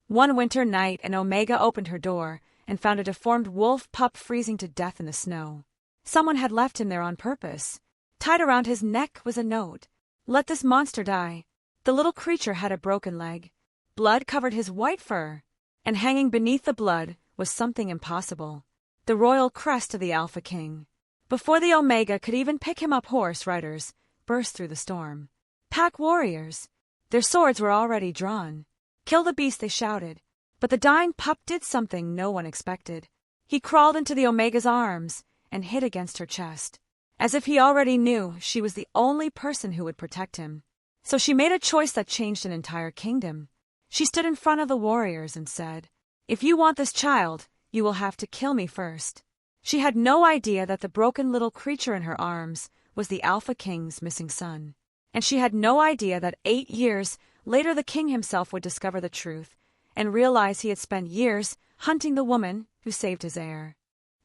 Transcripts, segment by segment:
One winter night, an Omega opened her door and found a deformed wolf pup freezing to death in the snow. Someone had left him there on purpose. Tied around his neck was a note. "Let this monster die." The little creature had a broken leg. Blood covered his white fur, and hanging beneath the blood was something impossible: the royal crest of the Alpha King. Before the Omega could even pick him up, horse riders burst through the storm. Pack warriors. Their swords were already drawn. "Kill the beast," they shouted. But the dying pup did something no one expected. He crawled into the Omega's arms and hid against her chest, as if he already knew she was the only person who would protect him. So she made a choice that changed an entire kingdom. She stood in front of the warriors and said, "If you want this child, you will have to kill me first." She had no idea that the broken little creature in her arms was the Alpha King's missing son. And she had no idea that 8 years later the king himself would discover the truth and realize he had spent years hunting the woman who saved his heir.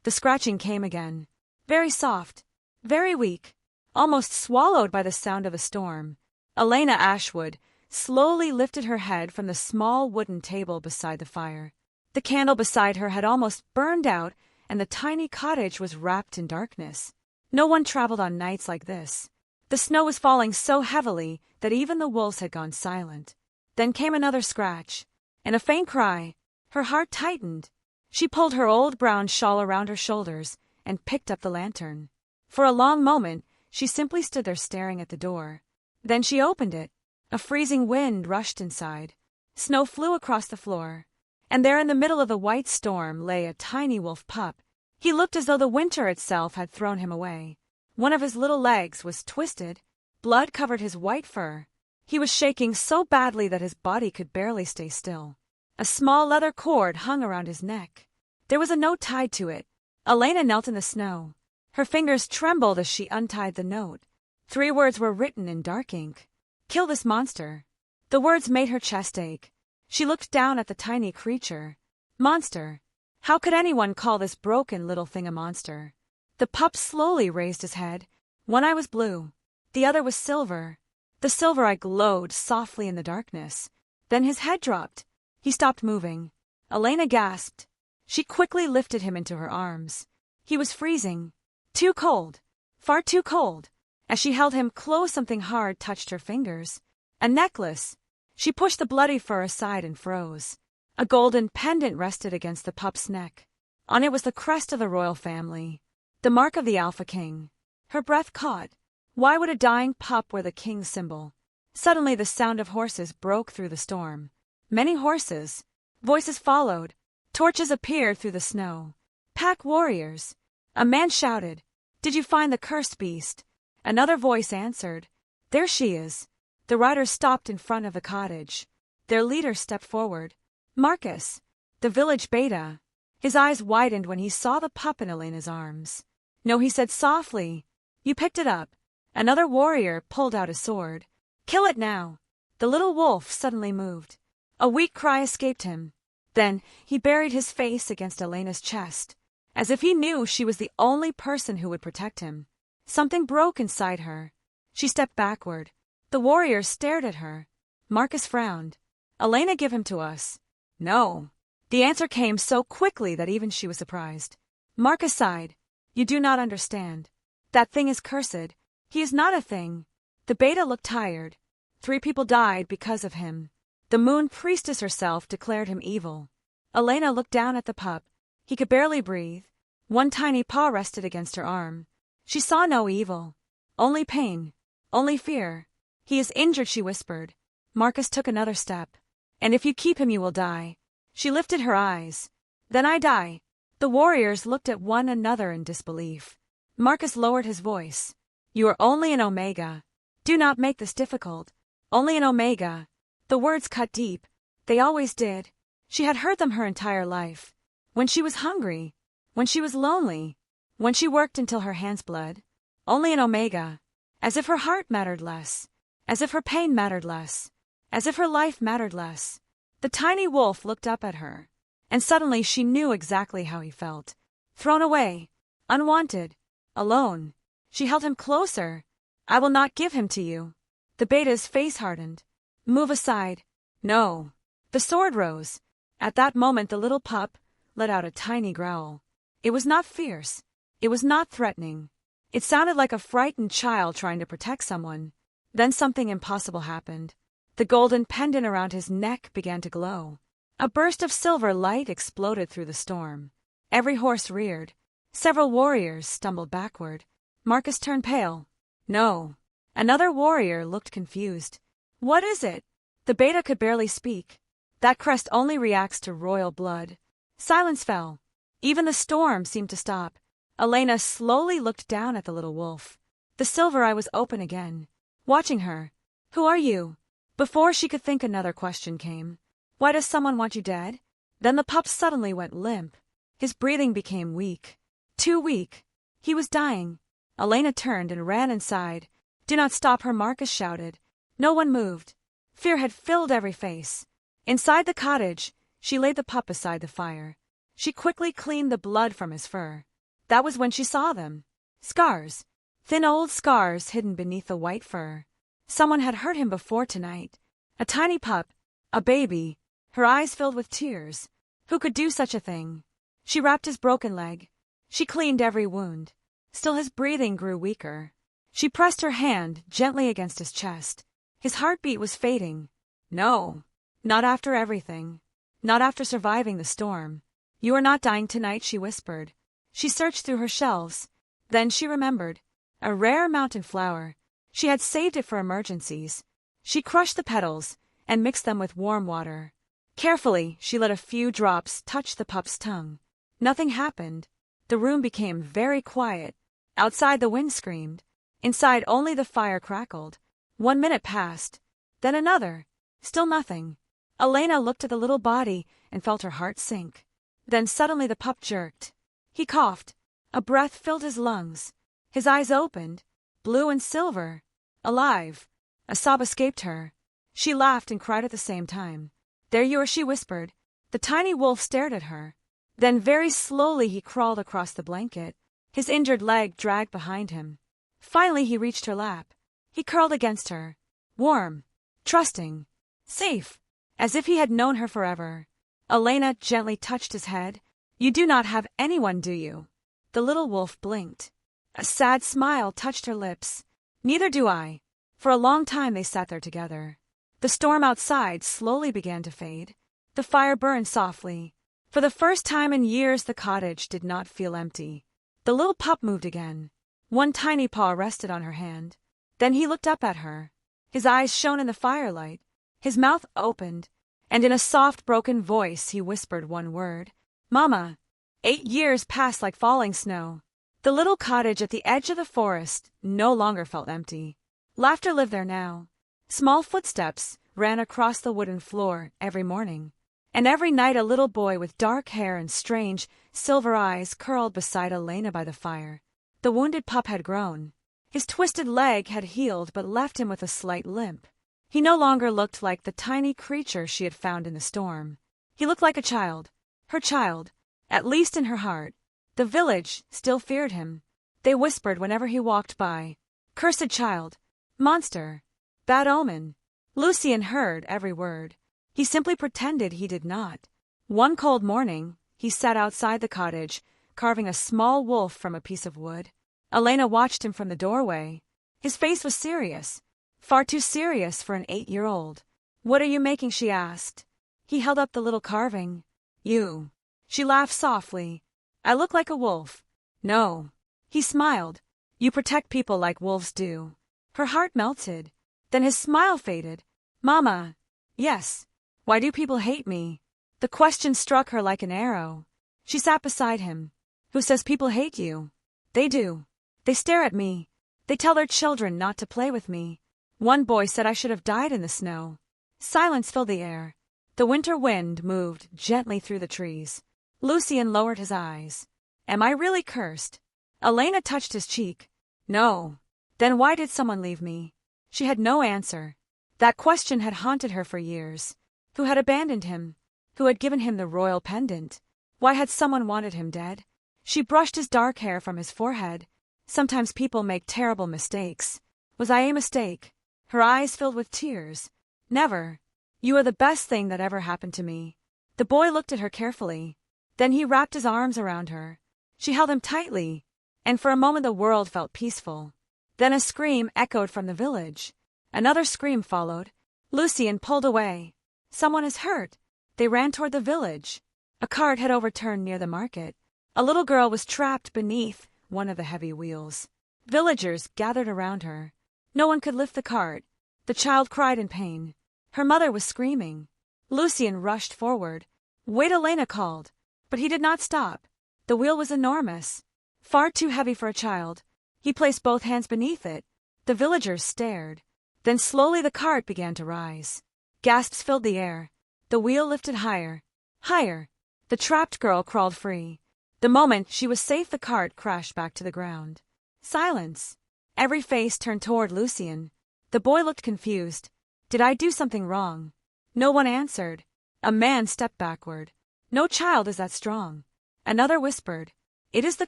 The scratching came again, very soft, very weak, almost swallowed by the sound of a storm. Elena Ashwood slowly lifted her head from the small wooden table beside the fire. The candle beside her had almost burned out, and the tiny cottage was wrapped in darkness. No one traveled on nights like this. The snow was falling so heavily that even the wolves had gone silent. Then came another scratch, and a faint cry. Her heart tightened. She pulled her old brown shawl around her shoulders and picked up the lantern. For a long moment, she simply stood there staring at the door. Then she opened it. A freezing wind rushed inside. Snow flew across the floor. And there in the middle of the white storm lay a tiny wolf pup. He looked as though the winter itself had thrown him away. One of his little legs was twisted. Blood covered his white fur. He was shaking so badly that his body could barely stay still. A small leather cord hung around his neck. There was a note tied to it. Elena knelt in the snow. Her fingers trembled as she untied the note. 3 words were written in dark ink. "Kill this monster." The words made her chest ache. She looked down at the tiny creature. Monster. How could anyone call this broken little thing a monster? The pup slowly raised his head. One eye was blue. The other was silver. The silver eye glowed softly in the darkness. Then his head dropped. He stopped moving. Elena gasped. She quickly lifted him into her arms. He was freezing. Too cold. Far too cold. As she held him close, something hard touched her fingers. A necklace. She pushed the bloody fur aside and froze. A golden pendant rested against the pup's neck. On it was the crest of the royal family, the mark of the Alpha King. Her breath caught. Why would a dying pup wear the king's symbol? Suddenly the sound of horses broke through the storm. Many horses. Voices followed. Torches appeared through the snow. Pack warriors. A man shouted, "Did you find the cursed beast?" Another voice answered, "There she is." The riders stopped in front of the cottage. Their leader stepped forward. Marcus, the village beta. His eyes widened when he saw the pup in Elena's arms. "No," he said softly. "You picked it up." Another warrior pulled out his sword. "Kill it now." The little wolf suddenly moved. A weak cry escaped him. Then he buried his face against Elena's chest, as if he knew she was the only person who would protect him. Something broke inside her. She stepped backward. The warriors stared at her. Marcus frowned. "Elena, give him to us." "No." The answer came so quickly that even she was surprised. Marcus sighed. "You do not understand. That thing is cursed. He is not a thing." The beta looked tired. 3 people died because of him. The moon priestess herself declared him evil. Elena looked down at the pup. He could barely breathe. One tiny paw rested against her arm. She saw no evil. Only pain. Only fear. "He is injured," she whispered. Marcus took another step. "And if you keep him, you will die." She lifted her eyes. "Then I die." The warriors looked at one another in disbelief. Marcus lowered his voice. "You are only an Omega. Do not make this difficult. Only an Omega." The words cut deep. They always did. She had heard them her entire life. When she was hungry. When she was lonely. When she worked until her hands bled. Only an Omega. As if her heart mattered less. As if her pain mattered less. As if her life mattered less. The tiny wolf looked up at her. And suddenly she knew exactly how he felt. Thrown away. Unwanted. Alone. She held him closer. "I will not give him to you." The beta's face hardened. "Move aside." "No." The sword rose. At that moment the little pup let out a tiny growl. It was not fierce. It was not threatening. It sounded like a frightened child trying to protect someone. Then something impossible happened. The golden pendant around his neck began to glow. A burst of silver light exploded through the storm. Every horse reared. Several warriors stumbled backward. Marcus turned pale. No. Another warrior looked confused. What is it? The beta could barely speak. That crest only reacts to royal blood. Silence fell. Even the storm seemed to stop. Elena slowly looked down at the little wolf. The silver eye was open again, watching her. Who are you? Before she could think, another question came. Why does someone want you dead? Then the pup suddenly went limp. His breathing became weak. Too weak. He was dying. Elena turned and ran inside. Do not stop her, Marcus shouted. No one moved. Fear had filled every face. Inside the cottage, she laid the pup beside the fire. She quickly cleaned the blood from his fur. That was when she saw them. Scars. Thin old scars hidden beneath the white fur. Someone had hurt him before tonight. A tiny pup. A baby. Her eyes filled with tears. Who could do such a thing? She wrapped his broken leg. She cleaned every wound. Still his breathing grew weaker. She pressed her hand gently against his chest. His heartbeat was fading. No. Not after everything. Not after surviving the storm. You are not dying tonight, she whispered. She searched through her shelves. Then she remembered. A rare mountain flower. She had saved it for emergencies. She crushed the petals and mixed them with warm water. Carefully, she let a few drops touch the pup's tongue. Nothing happened. The room became very quiet. Outside the wind screamed. Inside only the fire crackled. 1 minute passed. Then another. Still nothing. Elena looked at the little body and felt her heart sink. Then suddenly the pup jerked. He coughed. A breath filled his lungs. His eyes opened. Blue and silver. Alive. A sob escaped her. She laughed and cried at the same time. There you are, she whispered. The tiny wolf stared at her. Then very slowly he crawled across the blanket. His injured leg dragged behind him. Finally he reached her lap. He curled against her. Warm. Trusting. Safe. As if he had known her forever. Elena gently touched his head. You do not have anyone, do you? The little wolf blinked. A sad smile touched her lips. Neither do I. For a long time they sat there together. The storm outside slowly began to fade. The fire burned softly. For the first time in years the cottage did not feel empty. The little pup moved again. One tiny paw rested on her hand. Then he looked up at her. His eyes shone in the firelight. His mouth opened, and in a soft, broken voice he whispered one word. Mama. 8 years passed like falling snow. The little cottage at the edge of the forest no longer felt empty. Laughter lived there now. Small footsteps ran across the wooden floor every morning. And every night a little boy with dark hair and strange, silver eyes curled beside Elena by the fire. The wounded pup had grown. His twisted leg had healed but left him with a slight limp. He no longer looked like the tiny creature she had found in the storm. He looked like a child. Her child. At least in her heart. The village still feared him. They whispered whenever he walked by. Cursed child. Monster. Bad omen. Lucien heard every word. He simply pretended he did not. One cold morning, he sat outside the cottage, carving a small wolf from a piece of wood. Elena watched him from the doorway. His face was serious. Far too serious for an 8-year-old. What are you making? She asked. He held up the little carving. You. She laughed softly. I look like a wolf. No. He smiled. You protect people like wolves do. Her heart melted. Then his smile faded. Mama. Yes. Why do people hate me? The question struck her like an arrow. She sat beside him. Who says people hate you? They do. They stare at me. They tell their children not to play with me. One boy said I should have died in the snow. Silence filled the air. The winter wind moved gently through the trees. Lucien lowered his eyes. Am I really cursed? Elena touched his cheek. No. Then why did someone leave me? She had no answer. That question had haunted her for years. Who had abandoned him? Who had given him the royal pendant? Why had someone wanted him dead? She brushed his dark hair from his forehead. Sometimes people make terrible mistakes. Was I a mistake? Her eyes filled with tears. Never. You are the best thing that ever happened to me. The boy looked at her carefully. Then he wrapped his arms around her. She held him tightly, and for a moment the world felt peaceful. Then a scream echoed from the village. Another scream followed. Lucien pulled away. Someone is hurt. They ran toward the village. A cart had overturned near the market. A little girl was trapped beneath one of the heavy wheels. Villagers gathered around her. No one could lift the cart. The child cried in pain. Her mother was screaming. Lucien rushed forward. "Wait," Elena called. But he did not stop. The wheel was enormous, far too heavy for a child. He placed both hands beneath it. The villagers stared. Then slowly the cart began to rise. Gasps filled the air. The wheel lifted higher. Higher. The trapped girl crawled free. The moment she was safe, the cart crashed back to the ground. Silence. Every face turned toward Lucien. The boy looked confused. Did I do something wrong? No one answered. A man stepped backward. No child is that strong. Another whispered, "It is the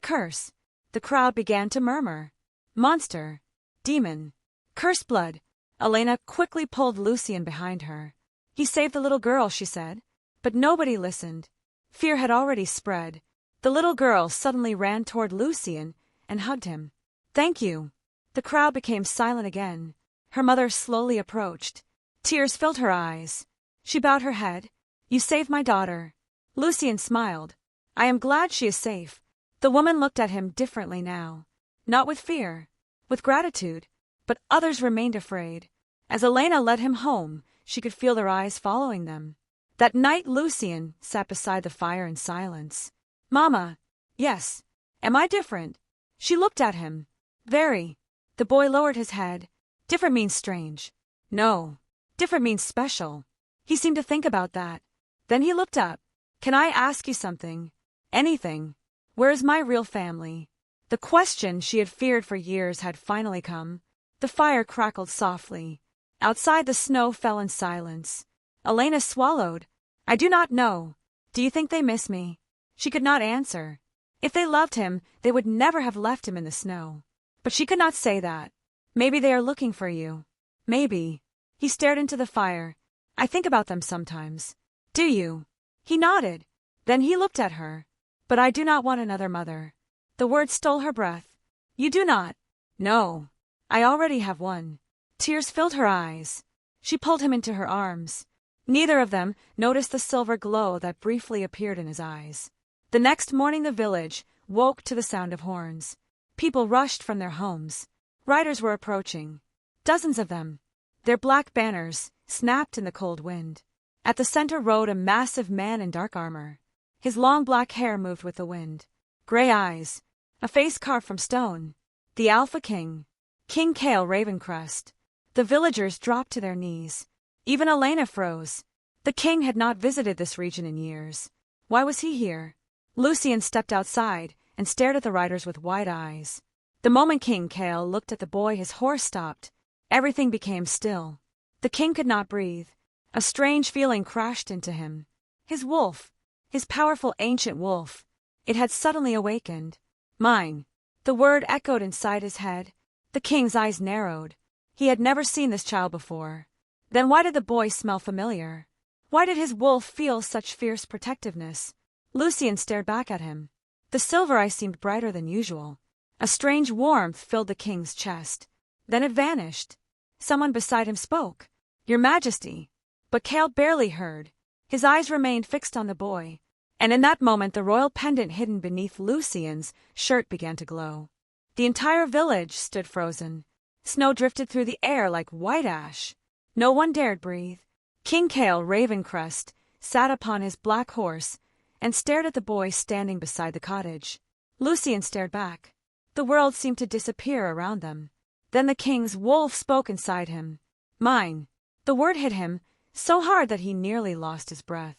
curse." The crowd began to murmur. Monster. Demon. Cursed blood. Elena quickly pulled Lucien behind her. "He saved the little girl," she said. But nobody listened. Fear had already spread. The little girl suddenly ran toward Lucien and hugged him. "Thank you." The crowd became silent again. Her mother slowly approached. Tears filled her eyes. She bowed her head. "You saved my daughter." Lucien smiled. "I am glad she is safe." The woman looked at him differently now. Not with fear, with gratitude. But others remained afraid. As Elena led him home, she could feel their eyes following them. That night Lucien sat beside the fire in silence. "Mama." "Yes." "Am I different?" She looked at him. "Very." The boy lowered his head. "Different means strange." "No. Different means special." He seemed to think about that. Then he looked up. "Can I ask you something?" "Anything." "Where is my real family?" The question she had feared for years had finally come. The fire crackled softly. Outside the snow fell in silence. Elena swallowed. "I do not know. Do you think they miss me?" She could not answer. If they loved him, they would never have left him in the snow. But she could not say that. "Maybe they are looking for you." "Maybe." He stared into the fire. "I think about them sometimes." "Do you?" He nodded. Then he looked at her. "But I do not want another mother." The words stole her breath. "You do not?" "No. I already have one." Tears filled her eyes. She pulled him into her arms. Neither of them noticed the silver glow that briefly appeared in his eyes. The next morning the village woke to the sound of horns. People rushed from their homes. Riders were approaching. Dozens of them. Their black banners snapped in the cold wind. At the center rode a massive man in dark armor. His long black hair moved with the wind. Gray eyes. A face carved from stone. The Alpha King. King Kale Ravencrest. The villagers dropped to their knees. Even Elena froze. The king had not visited this region in years. Why was he here? Lucien stepped outside and stared at the riders with wide eyes. The moment King Kale looked at the boy, his horse stopped. Everything became still. The king could not breathe. A strange feeling crashed into him. His wolf. His powerful ancient wolf. It had suddenly awakened. "Mine." The word echoed inside his head. The king's eyes narrowed. He had never seen this child before. Then why did the boy smell familiar? Why did his wolf feel such fierce protectiveness? Lucien stared back at him. The silver eye seemed brighter than usual. A strange warmth filled the king's chest. Then it vanished. Someone beside him spoke. "Your Majesty." But Kale barely heard. His eyes remained fixed on the boy. And in that moment the royal pendant hidden beneath Lucien's shirt began to glow. The entire village stood frozen. Snow drifted through the air like white ash. No one dared breathe. King Kale Ravencrest sat upon his black horse and stared at the boy standing beside the cottage. Lucien stared back. The world seemed to disappear around them. Then the king's wolf spoke inside him. "Mine." The word hit him so hard that he nearly lost his breath.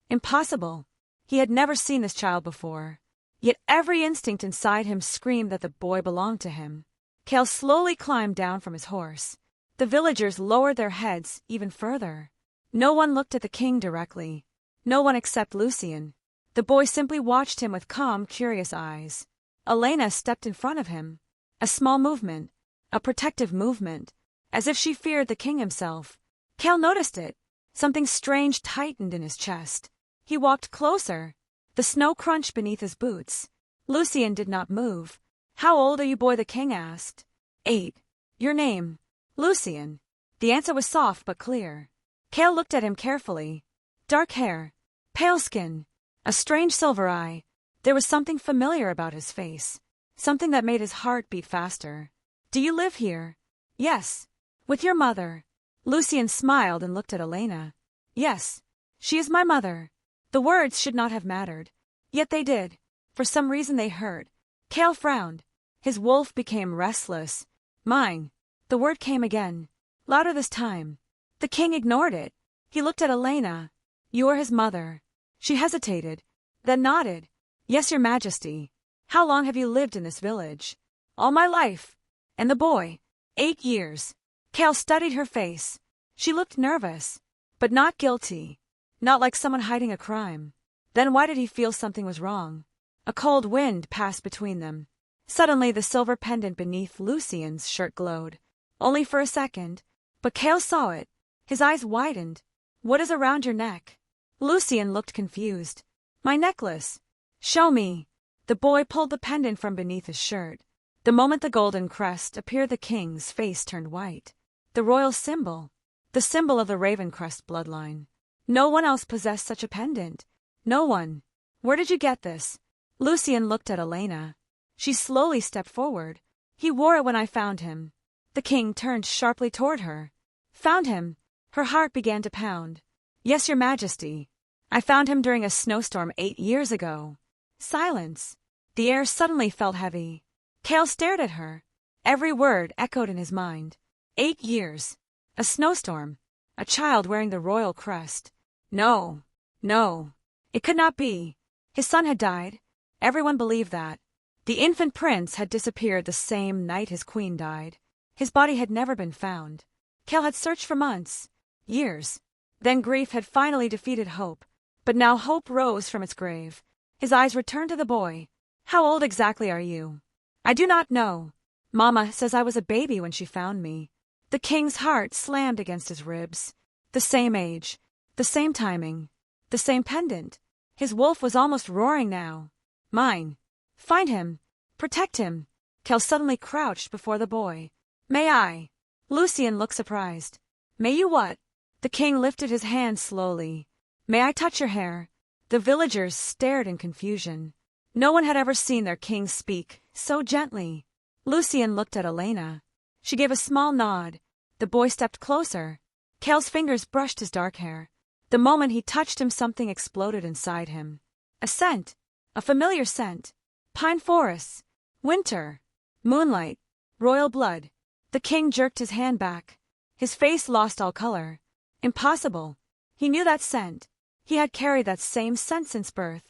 Impossible. He had never seen this child before. Yet every instinct inside him screamed that the boy belonged to him. Kale slowly climbed down from his horse. The villagers lowered their heads even further. No one looked at the king directly. No one except Lucien. The boy simply watched him with calm, curious eyes. Elena stepped in front of him. A small movement. A protective movement. As if she feared the king himself. Kale noticed it. Something strange tightened in his chest. He walked closer. The snow crunched beneath his boots. Lucien did not move. How old are you, boy? The king asked. 8. Your name? Lucien. The answer was soft but clear. Cale looked at him carefully. Dark hair, pale skin, a strange silver eye. There was something familiar about his face, something that made his heart beat faster. Do you live here? Yes. With your mother? Lucien smiled and looked at Elena. Yes. She is my mother. The words should not have mattered. Yet they did. For some reason they hurt. Cale frowned. His wolf became restless. Mine. The word came again. Louder this time. The king ignored it. He looked at Elena. You are his mother. She hesitated, then nodded. Yes, your majesty. How long have you lived in this village? All my life. And the boy? 8 years. Cale studied her face. She looked nervous, but not guilty. Not like someone hiding a crime. Then why did he feel something was wrong? A cold wind passed between them. Suddenly the silver pendant beneath Lucien's shirt glowed. Only for a second, but Cale saw it. His eyes widened. What is around your neck? Lucien looked confused. My necklace. Show me. The boy pulled the pendant from beneath his shirt. The moment the golden crest appeared, the king's face turned white. The royal symbol. The symbol of the Ravencrest bloodline. No one else possessed such a pendant. No one. Where did you get this? Lucien looked at Elena. She slowly stepped forward. He wore it when I found him. The king turned sharply toward her. Found him? Her heart began to pound. Yes, your majesty. I found him during a snowstorm 8 years ago. Silence. The air suddenly felt heavy. Cale stared at her. Every word echoed in his mind. 8 years. A snowstorm. A child wearing the royal crest. No. No. It could not be. His son had died. Everyone believed that. The infant prince had disappeared the same night his queen died. His body had never been found. Cale had searched for months. Years. Then grief had finally defeated hope. But now hope rose from its grave. His eyes returned to the boy. How old exactly are you? I do not know. Mama says I was a baby when she found me. The king's heart slammed against his ribs. The same age. The same timing. The same pendant. His wolf was almost roaring now. Mine. Find him. Protect him. Cale suddenly crouched before the boy. May I? Lucien looked surprised. May you what? The king lifted his hand slowly. May I touch your hair? The villagers stared in confusion. No one had ever seen their king speak so gently. Lucien looked at Elena. She gave a small nod. The boy stepped closer. Cale's fingers brushed his dark hair. The moment he touched him, something exploded inside him. A scent. A familiar scent. Pine forests. Winter. Moonlight. Royal blood. The king jerked his hand back. His face lost all color. Impossible. He knew that scent. He had carried that same scent since birth.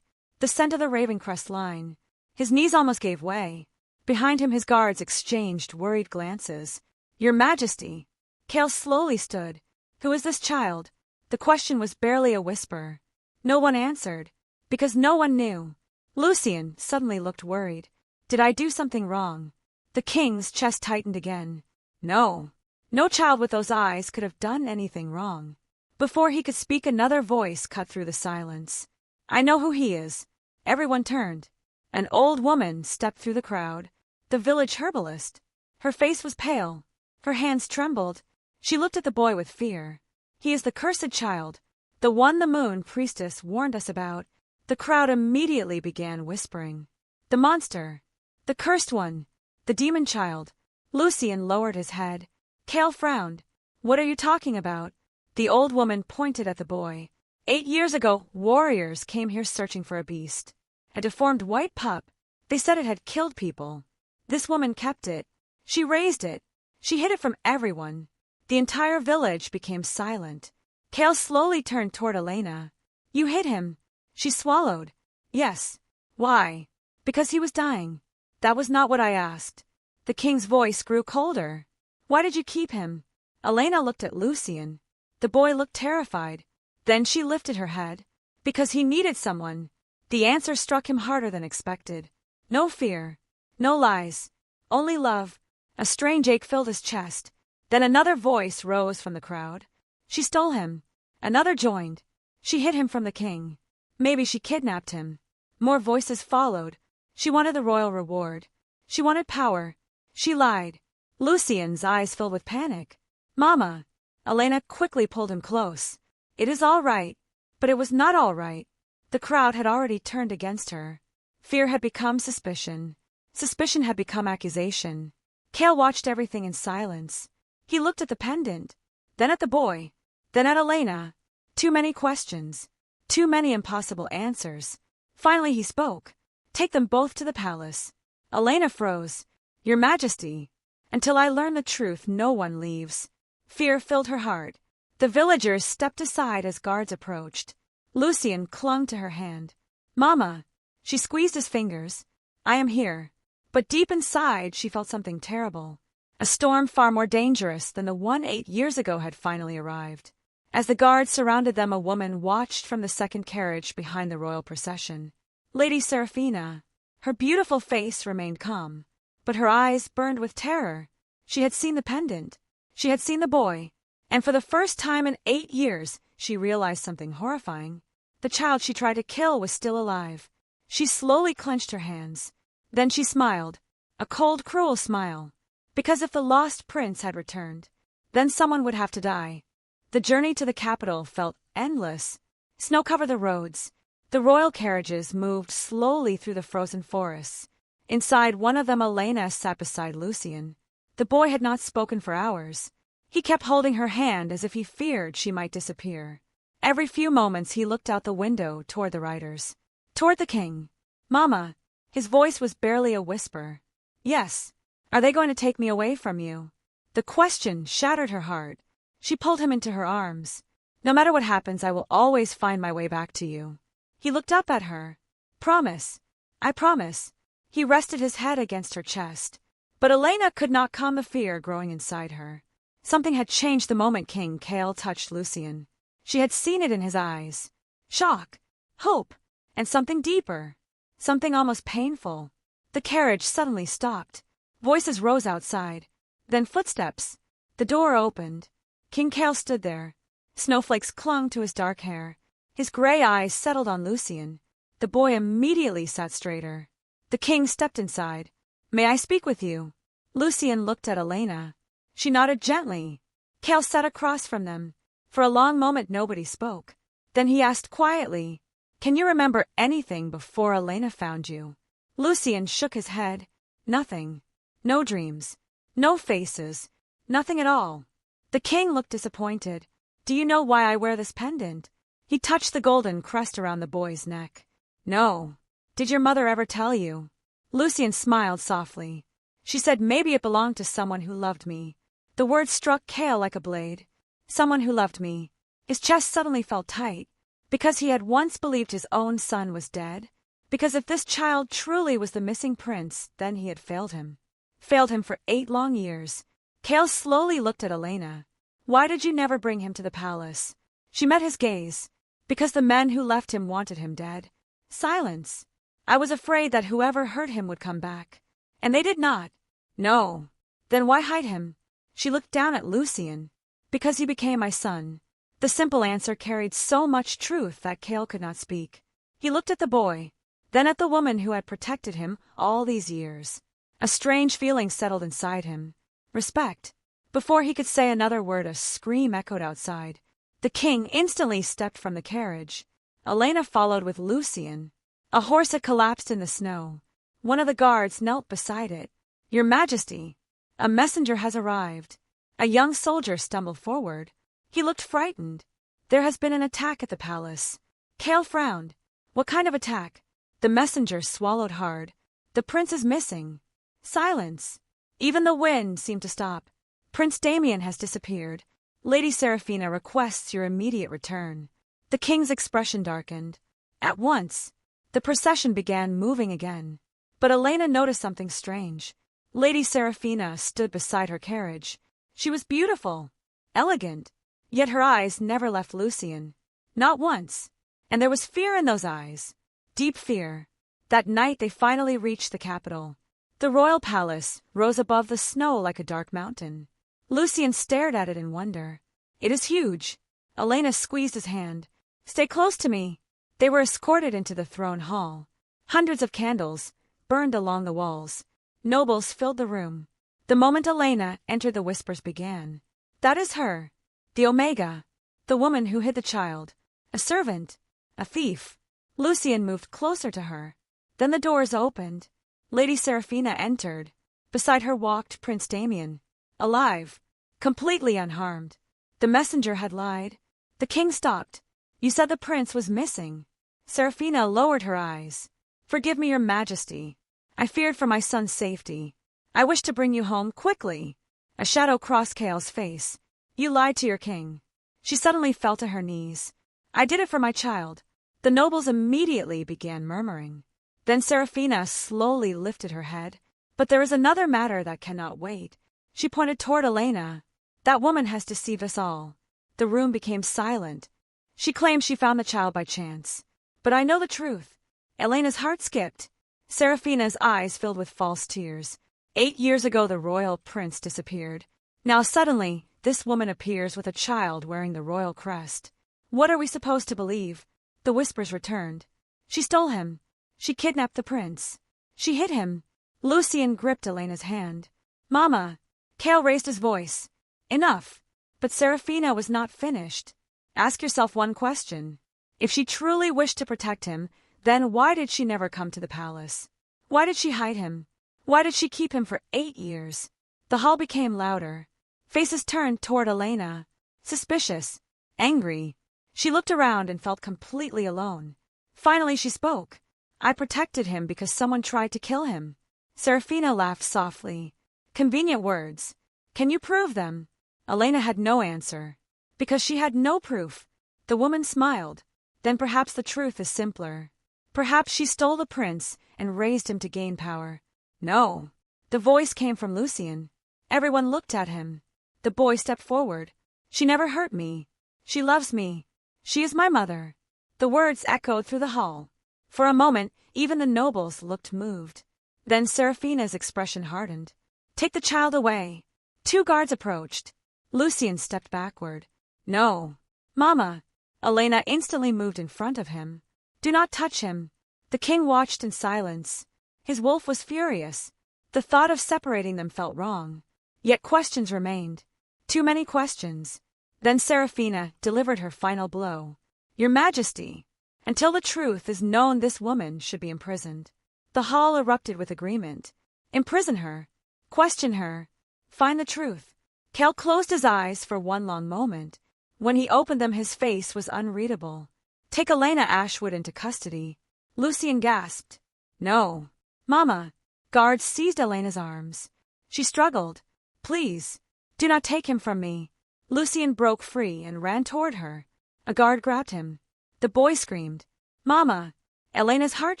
The scent of the Ravencrest line. His knees almost gave way. Behind him his guards exchanged worried glances. Your Majesty. Cale slowly stood. Who is this child? The question was barely a whisper. No one answered. Because no one knew. Lucien suddenly looked worried. Did I do something wrong? The king's chest tightened again. No. No child with those eyes could have done anything wrong. Before he could speak, another voice cut through the silence. I know who he is. Everyone turned. An old woman stepped through the crowd. The village herbalist. Her face was pale. Her hands trembled. She looked at the boy with fear. He is the cursed child. The one the moon priestess warned us about. The crowd immediately began whispering. The monster. The cursed one. The demon child. Lucien lowered his head. Cale frowned. What are you talking about? The old woman pointed at the boy. 8 years ago, warriors came here searching for a beast. A deformed white pup. They said it had killed people. This woman kept it. She raised it. She hid it from everyone. The entire village became silent. Cale slowly turned toward Elena. You hid him. She swallowed. Yes. Why? Because he was dying. That was not what I asked. The king's voice grew colder. Why did you keep him? Elena looked at Lucien. The boy looked terrified. Then she lifted her head. Because he needed someone. The answer struck him harder than expected. No fear. No lies. Only love. A strange ache filled his chest. Then another voice rose from the crowd. She stole him. Another joined. She hid him from the king. Maybe she kidnapped him. More voices followed. She wanted the royal reward. She wanted power. She lied. Lucien's eyes filled with panic. Mama! Elena quickly pulled him close. It is all right. But it was not all right. The crowd had already turned against her. Fear had become suspicion. Suspicion had become accusation. Cale watched everything in silence. He looked at the pendant, then at the boy, then at Elena. Too many questions. Too many impossible answers. Finally he spoke. Take them both to the palace. Elena froze. Your Majesty. Until I learn the truth, no one leaves. Fear filled her heart. The villagers stepped aside as guards approached. Lucien clung to her hand. Mama! She squeezed his fingers. I am here. But deep inside she felt something terrible. A storm far more dangerous than the one 8 years ago had finally arrived. As the guards surrounded them, a woman watched from the second carriage behind the royal procession. Lady Seraphina. Her beautiful face remained calm, but her eyes burned with terror. She had seen the pendant. She had seen the boy. And for the first time in 8 years, she realized something horrifying. The child she tried to kill was still alive. She slowly clenched her hands. Then she smiled. A cold, cruel smile. Because if the lost prince had returned, then someone would have to die. The journey to the capital felt endless. Snow covered the roads. The royal carriages moved slowly through the frozen forests. Inside one of them, Elena sat beside Lucien. The boy had not spoken for hours. He kept holding her hand as if he feared she might disappear. Every few moments he looked out the window toward the riders. Toward the king. Mama. His voice was barely a whisper. Yes. Are they going to take me away from you? The question shattered her heart. She pulled him into her arms. No matter what happens, I will always find my way back to you. He looked up at her. Promise. I promise. He rested his head against her chest. But Elena could not calm the fear growing inside her. Something had changed the moment King Cale touched Lucien. She had seen it in his eyes. Shock. Hope. And something deeper. Something almost painful. The carriage suddenly stopped. Voices rose outside. Then footsteps. The door opened. King Cale stood there. Snowflakes clung to his dark hair. His gray eyes settled on Lucien. The boy immediately sat straighter. The king stepped inside. May I speak with you? Lucien looked at Elena. She nodded gently. Cale sat across from them. For a long moment nobody spoke. Then he asked quietly, Can you remember anything before Elena found you? Lucien shook his head. Nothing. No dreams. No faces. Nothing at all. The king looked disappointed. Do you know why I wear this pendant? He touched the golden crest around the boy's neck. No. Did your mother ever tell you? Lucien smiled softly. She said maybe it belonged to someone who loved me. The word struck Cale like a blade. Someone who loved me. His chest suddenly felt tight. Because he had once believed his own son was dead. Because if this child truly was the missing prince, then he had failed him. Failed him for 8 long years. Cale slowly looked at Elena. Why did you never bring him to the palace? She met his gaze. Because the men who left him wanted him dead. Silence. I was afraid that whoever hurt him would come back. And they did not. No. Then why hide him? She looked down at Lucien. Because he became my son. The simple answer carried so much truth that Cale could not speak. He looked at the boy, then at the woman who had protected him all these years. A strange feeling settled inside him. Respect. Before he could say another word, a scream echoed outside. The king instantly stepped from the carriage. Elena followed with Lucien. A horse had collapsed in the snow. One of the guards knelt beside it. Your Majesty, a messenger has arrived. A young soldier stumbled forward. He looked frightened. There has been an attack at the palace. Cale frowned. What kind of attack? The messenger swallowed hard. The prince is missing. Silence. Even the wind seemed to stop. Prince Damien has disappeared. Lady Seraphina requests your immediate return. The king's expression darkened. At once, the procession began moving again. But Elena noticed something strange. Lady Seraphina stood beside her carriage. She was beautiful, elegant, yet her eyes never left Lucien. Not once. And there was fear in those eyes. Deep fear. That night they finally reached the capital. The royal palace rose above the snow like a dark mountain. Lucien stared at it in wonder. It is huge. Elena squeezed his hand. Stay close to me. They were escorted into the throne hall. Hundreds of candles burned along the walls. Nobles filled the room. The moment Elena entered, the whispers began. That is her. The Omega. The woman who hid the child. A servant. A thief. Lucian moved closer to her. Then the doors opened. Lady Seraphina entered. Beside her walked Prince Damien. Alive. Completely unharmed. The messenger had lied. The king stopped. You said the prince was missing. Seraphina lowered her eyes. Forgive me, your majesty. I feared for my son's safety. I wish to bring you home quickly. A shadow crossed Kael's face. You lied to your king. She suddenly fell to her knees. I did it for my child. The nobles immediately began murmuring. Then Seraphina slowly lifted her head. But there is another matter that cannot wait. She pointed toward Elena. That woman has deceived us all. The room became silent. She claimed she found the child by chance. But I know the truth. Elena's heart skipped. Seraphina's eyes filled with false tears. 8 years ago the royal prince disappeared. Now suddenly, this woman appears with a child wearing the royal crest. What are we supposed to believe? The whispers returned. She stole him. She kidnapped the prince. She hid him. Lucian gripped Elena's hand. Mama! Kael raised his voice. Enough. But Seraphina was not finished. Ask yourself one question. If she truly wished to protect him, then why did she never come to the palace? Why did she hide him? Why did she keep him for 8 years? The hall became louder. Faces turned toward Elena. Suspicious. Angry. She looked around and felt completely alone. Finally she spoke. I protected him because someone tried to kill him. Seraphina laughed softly. Convenient words. Can you prove them? Elena had no answer. Because she had no proof. The woman smiled. Then perhaps the truth is simpler. Perhaps she stole the prince and raised him to gain power. No. The voice came from Lucian. Everyone looked at him. The boy stepped forward. She never hurt me. She loves me. She is my mother. The words echoed through the hall. For a moment, even the nobles looked moved. Then Seraphina's expression hardened. Take the child away. 2 guards approached. Lucian stepped backward. No. Mama. Elena instantly moved in front of him. Do not touch him. The king watched in silence. His wolf was furious. The thought of separating them felt wrong. Yet questions remained. Too many questions. Then Seraphina delivered her final blow. Your Majesty, until the truth is known, this woman should be imprisoned. The hall erupted with agreement. Imprison her. Question her. Find the truth. Kael closed his eyes for one long moment. When he opened them, his face was unreadable. Take Elena Ashwood into custody. Lucian gasped. No. Mama. Guards seized Elena's arms. She struggled. Please. Do not take him from me. Lucian broke free and ran toward her. A guard grabbed him. The boy screamed. Mama. Elena's heart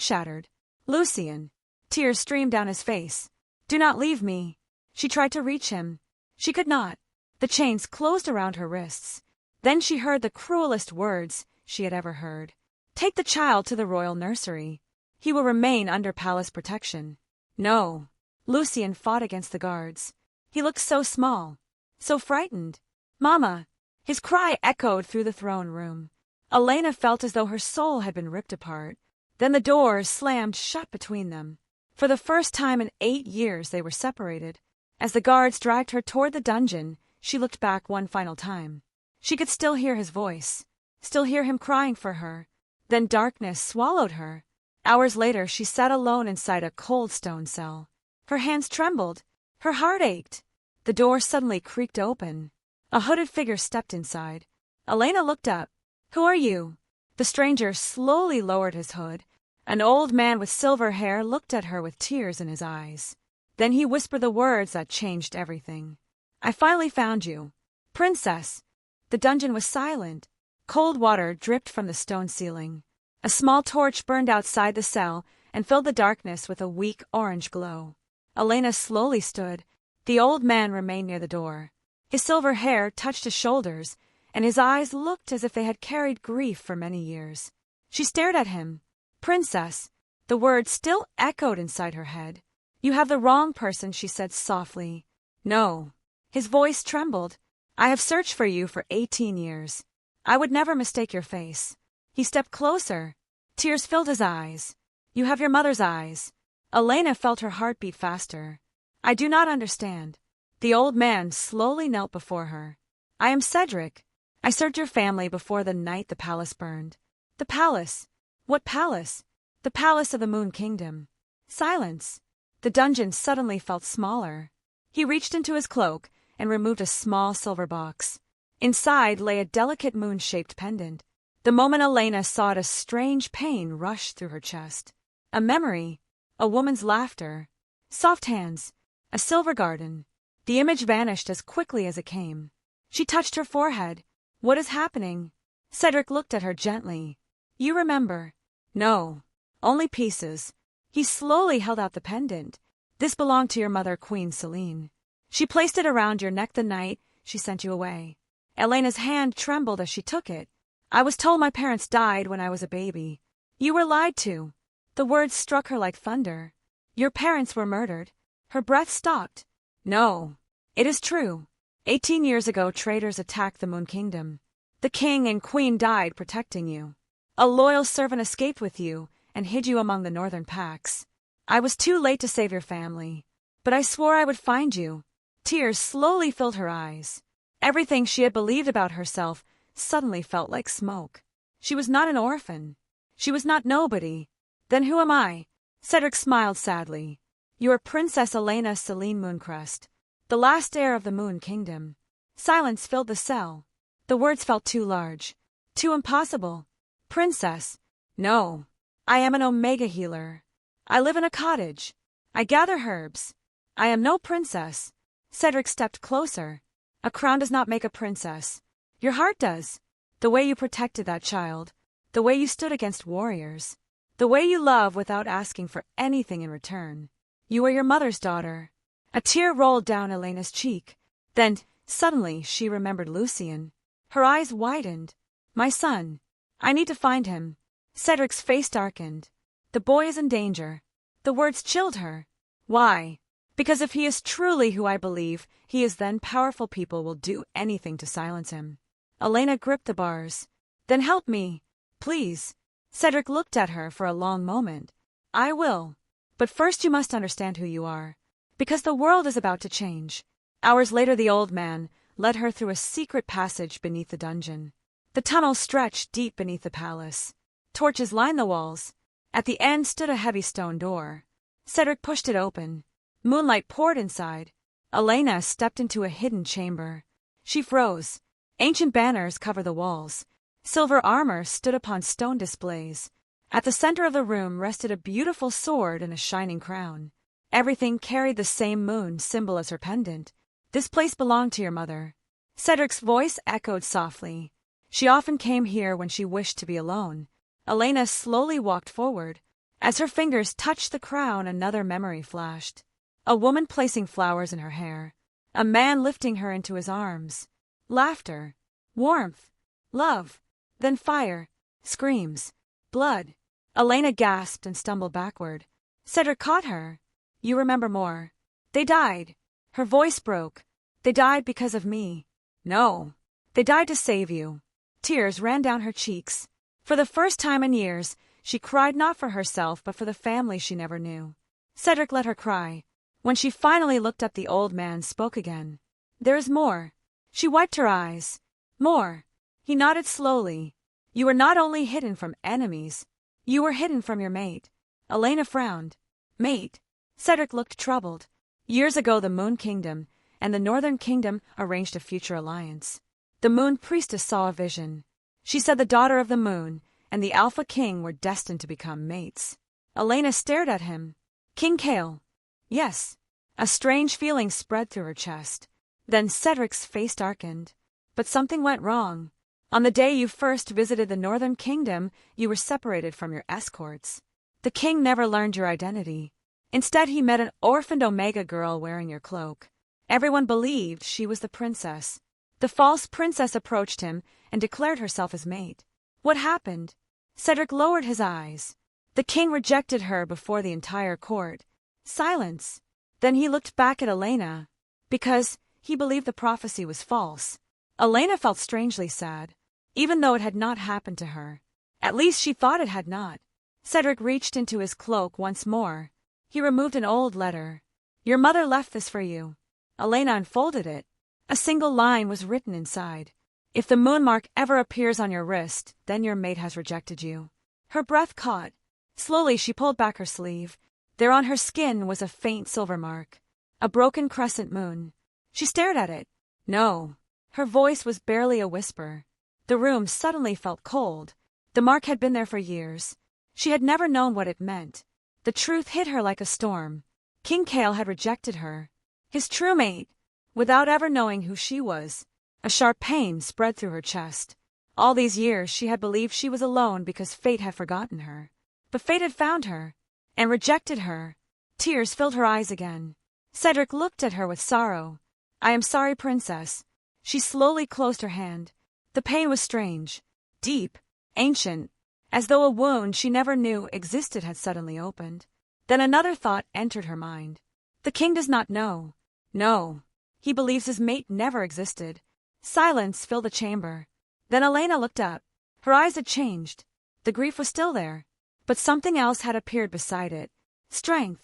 shattered. Lucian. Tears streamed down his face. Do not leave me. She tried to reach him. She could not. The chains closed around her wrists. Then she heard the cruelest words she had ever heard. Take the child to the royal nursery. He will remain under palace protection. No. Lucian fought against the guards. He looked so small. So frightened. Mama. His cry echoed through the throne room. Elena felt as though her soul had been ripped apart. Then the doors slammed shut between them. For the first time in 8 years they were separated. As the guards dragged her toward the dungeon, she looked back one final time. She could still hear his voice. Still hear him crying for her. Then darkness swallowed her. Hours later she sat alone inside a cold stone cell. Her hands trembled. Her heart ached. The door suddenly creaked open. A hooded figure stepped inside. Elena looked up. Who are you? The stranger slowly lowered his hood. An old man with silver hair looked at her with tears in his eyes. Then he whispered the words that changed everything. I finally found you. Princess. The dungeon was silent. Cold water dripped from the stone ceiling. A small torch burned outside the cell and filled the darkness with a weak orange glow. Elena slowly stood. The old man remained near the door. His silver hair touched his shoulders, and his eyes looked as if they had carried grief for many years. She stared at him. Princess. The words still echoed inside her head. You have the wrong person, she said softly. No. His voice trembled. I have searched for you for 18 years. I would never mistake your face. He stepped closer. Tears filled his eyes. You have your mother's eyes. Elena felt her heart beat faster. I do not understand. The old man slowly knelt before her. I am Cedric. I served your family before the night the palace burned. The palace? What palace? The palace of the Moon Kingdom. Silence. The dungeon suddenly felt smaller. He reached into his cloak and removed a small silver box. Inside lay a delicate moon-shaped pendant. The moment Elena saw it, a strange pain rushed through her chest. A memory, a woman's laughter, soft hands, a silver garden. The image vanished as quickly as it came. She touched her forehead. What is happening? Cedric looked at her gently. You remember? No, only pieces. He slowly held out the pendant. This belonged to your mother, Queen Celine. She placed it around your neck the night she sent you away. Elena's hand trembled as she took it. I was told my parents died when I was a baby. You were lied to. The words struck her like thunder. Your parents were murdered. Her breath stopped. No, it is true. 18 years ago, traitors attacked the Moon Kingdom. The king and queen died protecting you. A loyal servant escaped with you and hid you among the northern packs. I was too late to save your family, but I swore I would find you. Tears slowly filled her eyes. Everything she had believed about herself suddenly felt like smoke. She was not an orphan. She was not nobody. Then who am I? Cedric smiled sadly. You are Princess Elena Celine Mooncrest, the last heir of the Moon Kingdom. Silence filled the cell. The words felt too large, too impossible. Princess? No. I am an Omega healer. I live in a cottage. I gather herbs. I am no princess. Cedric stepped closer. A crown does not make a princess. Your heart does. The way you protected that child. The way you stood against warriors. The way you love without asking for anything in return. You are your mother's daughter. A tear rolled down Elena's cheek. Then, suddenly, she remembered Lucien. Her eyes widened. My son. I need to find him. Cedric's face darkened. The boy is in danger. The words chilled her. Why? Because if he is truly who I believe he is, then powerful people will do anything to silence him. Elena gripped the bars. Then help me, please. Cedric looked at her for a long moment. I will. But first you must understand who you are. Because the world is about to change. Hours later, the old man led her through a secret passage beneath the dungeon. The tunnel stretched deep beneath the palace. Torches lined the walls. At the end stood a heavy stone door. Cedric pushed it open. Moonlight poured inside. Elena stepped into a hidden chamber. She froze. Ancient banners covered the walls. Silver armor stood upon stone displays. At the center of the room rested a beautiful sword and a shining crown. Everything carried the same moon symbol as her pendant. This place belonged to your mother. Cedric's voice echoed softly. She often came here when she wished to be alone. Elena slowly walked forward. As her fingers touched the crown, another memory flashed. A woman placing flowers in her hair. A man lifting her into his arms. Laughter. Warmth. Love. Then fire. Screams. Blood. Elena gasped and stumbled backward. Cedric caught her. You remember more. They died. Her voice broke. They died because of me. No. They died to save you. Tears ran down her cheeks. For the first time in years, she cried not for herself but for the family she never knew. Cedric let her cry. When she finally looked up, the old man spoke again. There is more. She wiped her eyes. More. He nodded slowly. You were not only hidden from enemies, you were hidden from your mate. Elena frowned. Mate. Cedric looked troubled. Years ago, the Moon Kingdom and the Northern Kingdom arranged a future alliance. The Moon Priestess saw a vision. She said the daughter of the Moon and the Alpha King were destined to become mates. Elena stared at him. King Kale. Yes. A strange feeling spread through her chest. Then Cedric's face darkened. But something went wrong. On the day you first visited the Northern Kingdom, you were separated from your escorts. The king never learned your identity. Instead, he met an orphaned Omega girl wearing your cloak. Everyone believed she was the princess. The false princess approached him and declared herself his mate. What happened? Cedric lowered his eyes. The king rejected her before the entire court. Silence. Then he looked back at Elena. Because he believed the prophecy was false. Elena felt strangely sad, even though it had not happened to her. At least she thought it had not. Cedric reached into his cloak once more. He removed an old letter. Your mother left this for you. Elena unfolded it. A single line was written inside. If the moon mark ever appears on your wrist, then your mate has rejected you. Her breath caught. Slowly she pulled back her sleeve. There on her skin was a faint silver mark. A broken crescent moon. She stared at it. No. Her voice was barely a whisper. The room suddenly felt cold. The mark had been there for years. She had never known what it meant. The truth hit her like a storm. King Kale had rejected her. His true mate, without ever knowing who she was. A sharp pain spread through her chest. All these years she had believed she was alone because fate had forgotten her. But fate had found her, and rejected her. Tears filled her eyes again. Cedric looked at her with sorrow. I am sorry, princess. She slowly closed her hand. The pain was strange, deep, ancient, as though a wound she never knew existed had suddenly opened. Then another thought entered her mind. The king does not know. No. He believes his mate never existed. Silence filled the chamber. Then Elena looked up. Her eyes had changed. The grief was still there, but something else had appeared beside it. Strength.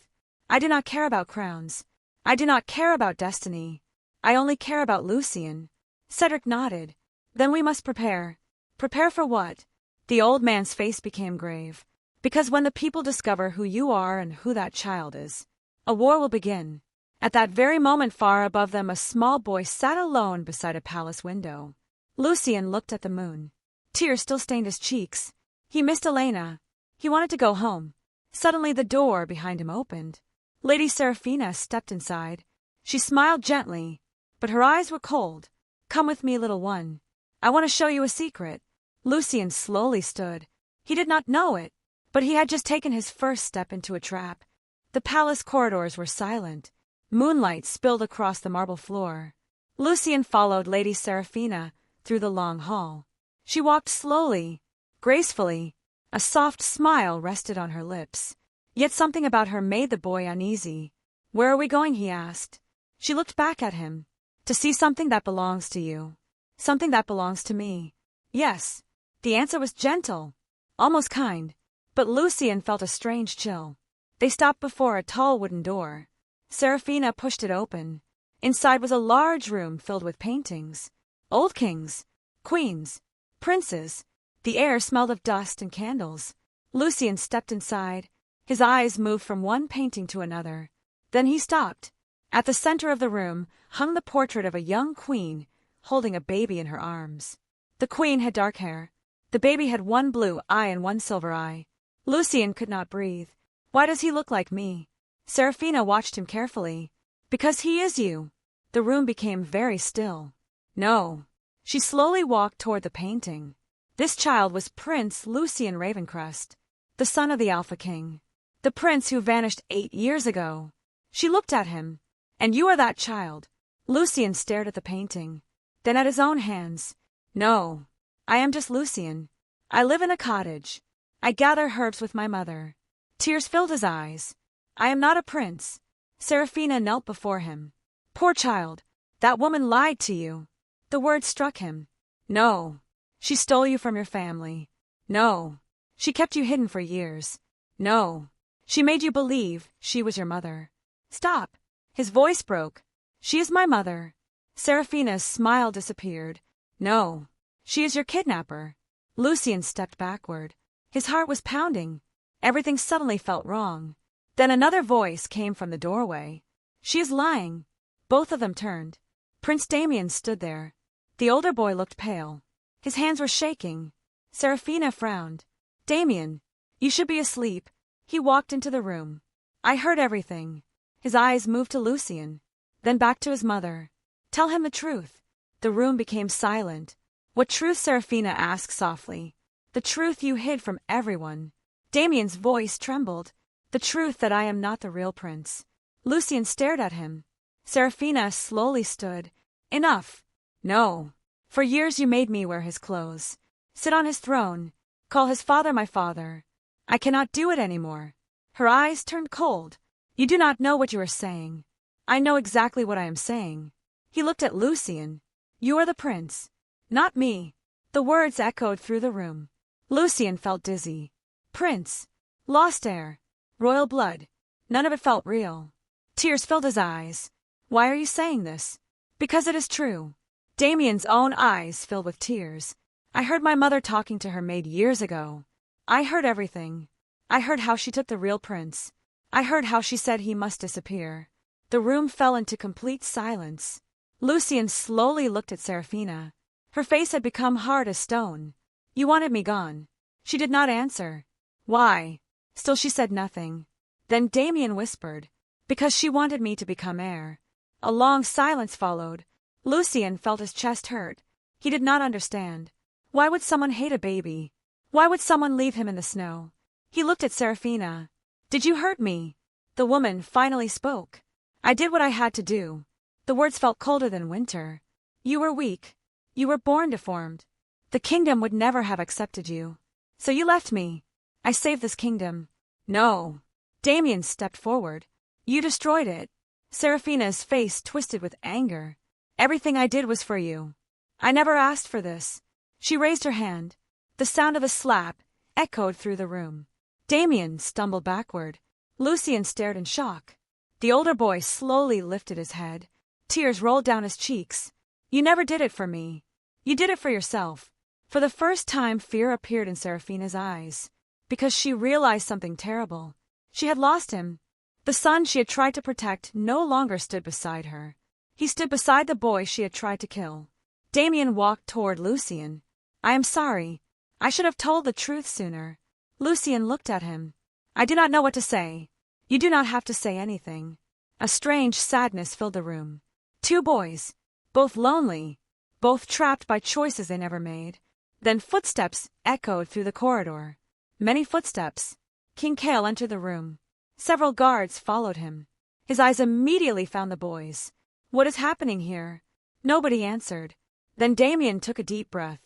I do not care about crowns. I do not care about destiny. I only care about Lucien. Cedric nodded. Then we must prepare. Prepare for what? The old man's face became grave. Because when the people discover who you are and who that child is, a war will begin. At that very moment, far above them, a small boy sat alone beside a palace window. Lucien looked at the moon. Tears still stained his cheeks. He missed Elena. He wanted to go home. Suddenly the door behind him opened. Lady Seraphina stepped inside. She smiled gently, but her eyes were cold. Come with me, little one. I want to show you a secret. Lucien slowly stood. He did not know it, but he had just taken his first step into a trap. The palace corridors were silent. Moonlight spilled across the marble floor. Lucien followed Lady Seraphina through the long hall. She walked slowly, gracefully. A soft smile rested on her lips. Yet something about her made the boy uneasy. Where are we going? He asked. She looked back at him. To see something that belongs to you. Something that belongs to me. Yes. The answer was gentle, almost kind. But Lucien felt a strange chill. They stopped before a tall wooden door. Seraphina pushed it open. Inside was a large room filled with paintings. Old kings, queens, princes. The air smelled of dust and candles. Lucien stepped inside. His eyes moved from one painting to another. Then he stopped. At the center of the room hung the portrait of a young queen holding a baby in her arms. The queen had dark hair. The baby had one blue eye and one silver eye. Lucien could not breathe. Why does he look like me? Seraphina watched him carefully. Because he is you. The room became very still. No. She slowly walked toward the painting. This child was Prince Lucien Ravencrest, the son of the Alpha King. The prince who vanished 8 years ago. She looked at him. And you are that child. Lucien stared at the painting. Then at his own hands. No. I am just Lucien. I live in a cottage. I gather herbs with my mother. Tears filled his eyes. I am not a prince. Seraphina knelt before him. Poor child. That woman lied to you. The words struck him. No. She stole you from your family. No. She kept you hidden for years. No. She made you believe she was your mother. Stop. His voice broke. She is my mother. Seraphina's smile disappeared. No. She is your kidnapper. Lucien stepped backward. His heart was pounding. Everything suddenly felt wrong. Then another voice came from the doorway. She is lying. Both of them turned. Prince Damien stood there. The older boy looked pale. His hands were shaking. Seraphina frowned. Damien, you should be asleep. He walked into the room. I heard everything. His eyes moved to Lucien, then back to his mother. Tell him the truth. The room became silent. What truth? Seraphina asked softly. The truth you hid from everyone. Damien's voice trembled. The truth that I am not the real prince. Lucien stared at him. Seraphina slowly stood. Enough. No. For years you made me wear his clothes, sit on his throne, call his father my father. I cannot do it anymore. Her eyes turned cold. You do not know what you are saying. I know exactly what I am saying. He looked at Lucien. You are the prince. Not me. The words echoed through the room. Lucien felt dizzy. Prince. Lost heir. Royal blood. None of it felt real. Tears filled his eyes. Why are you saying this? Because it is true. Damien's own eyes filled with tears. I heard my mother talking to her maid years ago. I heard everything. I heard how she took the real prince. I heard how she said he must disappear. The room fell into complete silence. Lucien slowly looked at Seraphina. Her face had become hard as stone. You wanted me gone. She did not answer. Why? Still she said nothing. Then Damien whispered, because she wanted me to become heir. A long silence followed. Lucien felt his chest hurt. He did not understand. Why would someone hate a baby? Why would someone leave him in the snow? He looked at Seraphina. Did you hurt me? The woman finally spoke. I did what I had to do. The words felt colder than winter. You were weak. You were born deformed. The kingdom would never have accepted you. So you left me. I saved this kingdom. No. Damien stepped forward. You destroyed it. Seraphina's face twisted with anger. Everything I did was for you. I never asked for this. She raised her hand. The sound of a slap echoed through the room. Damien stumbled backward. Lucien stared in shock. The older boy slowly lifted his head. Tears rolled down his cheeks. You never did it for me. You did it for yourself. For the first time, fear appeared in Seraphina's eyes. Because she realized something terrible. She had lost him. The son she had tried to protect no longer stood beside her. He stood beside the boy she had tried to kill. Damien walked toward Lucien. I am sorry. I should have told the truth sooner. Lucien looked at him. I do not know what to say. You do not have to say anything. A strange sadness filled the room. Two boys, both lonely, both trapped by choices they never made. Then footsteps echoed through the corridor. Many footsteps. King Cale entered the room. Several guards followed him. His eyes immediately found the boys. What is happening here? Nobody answered. Then Damien took a deep breath.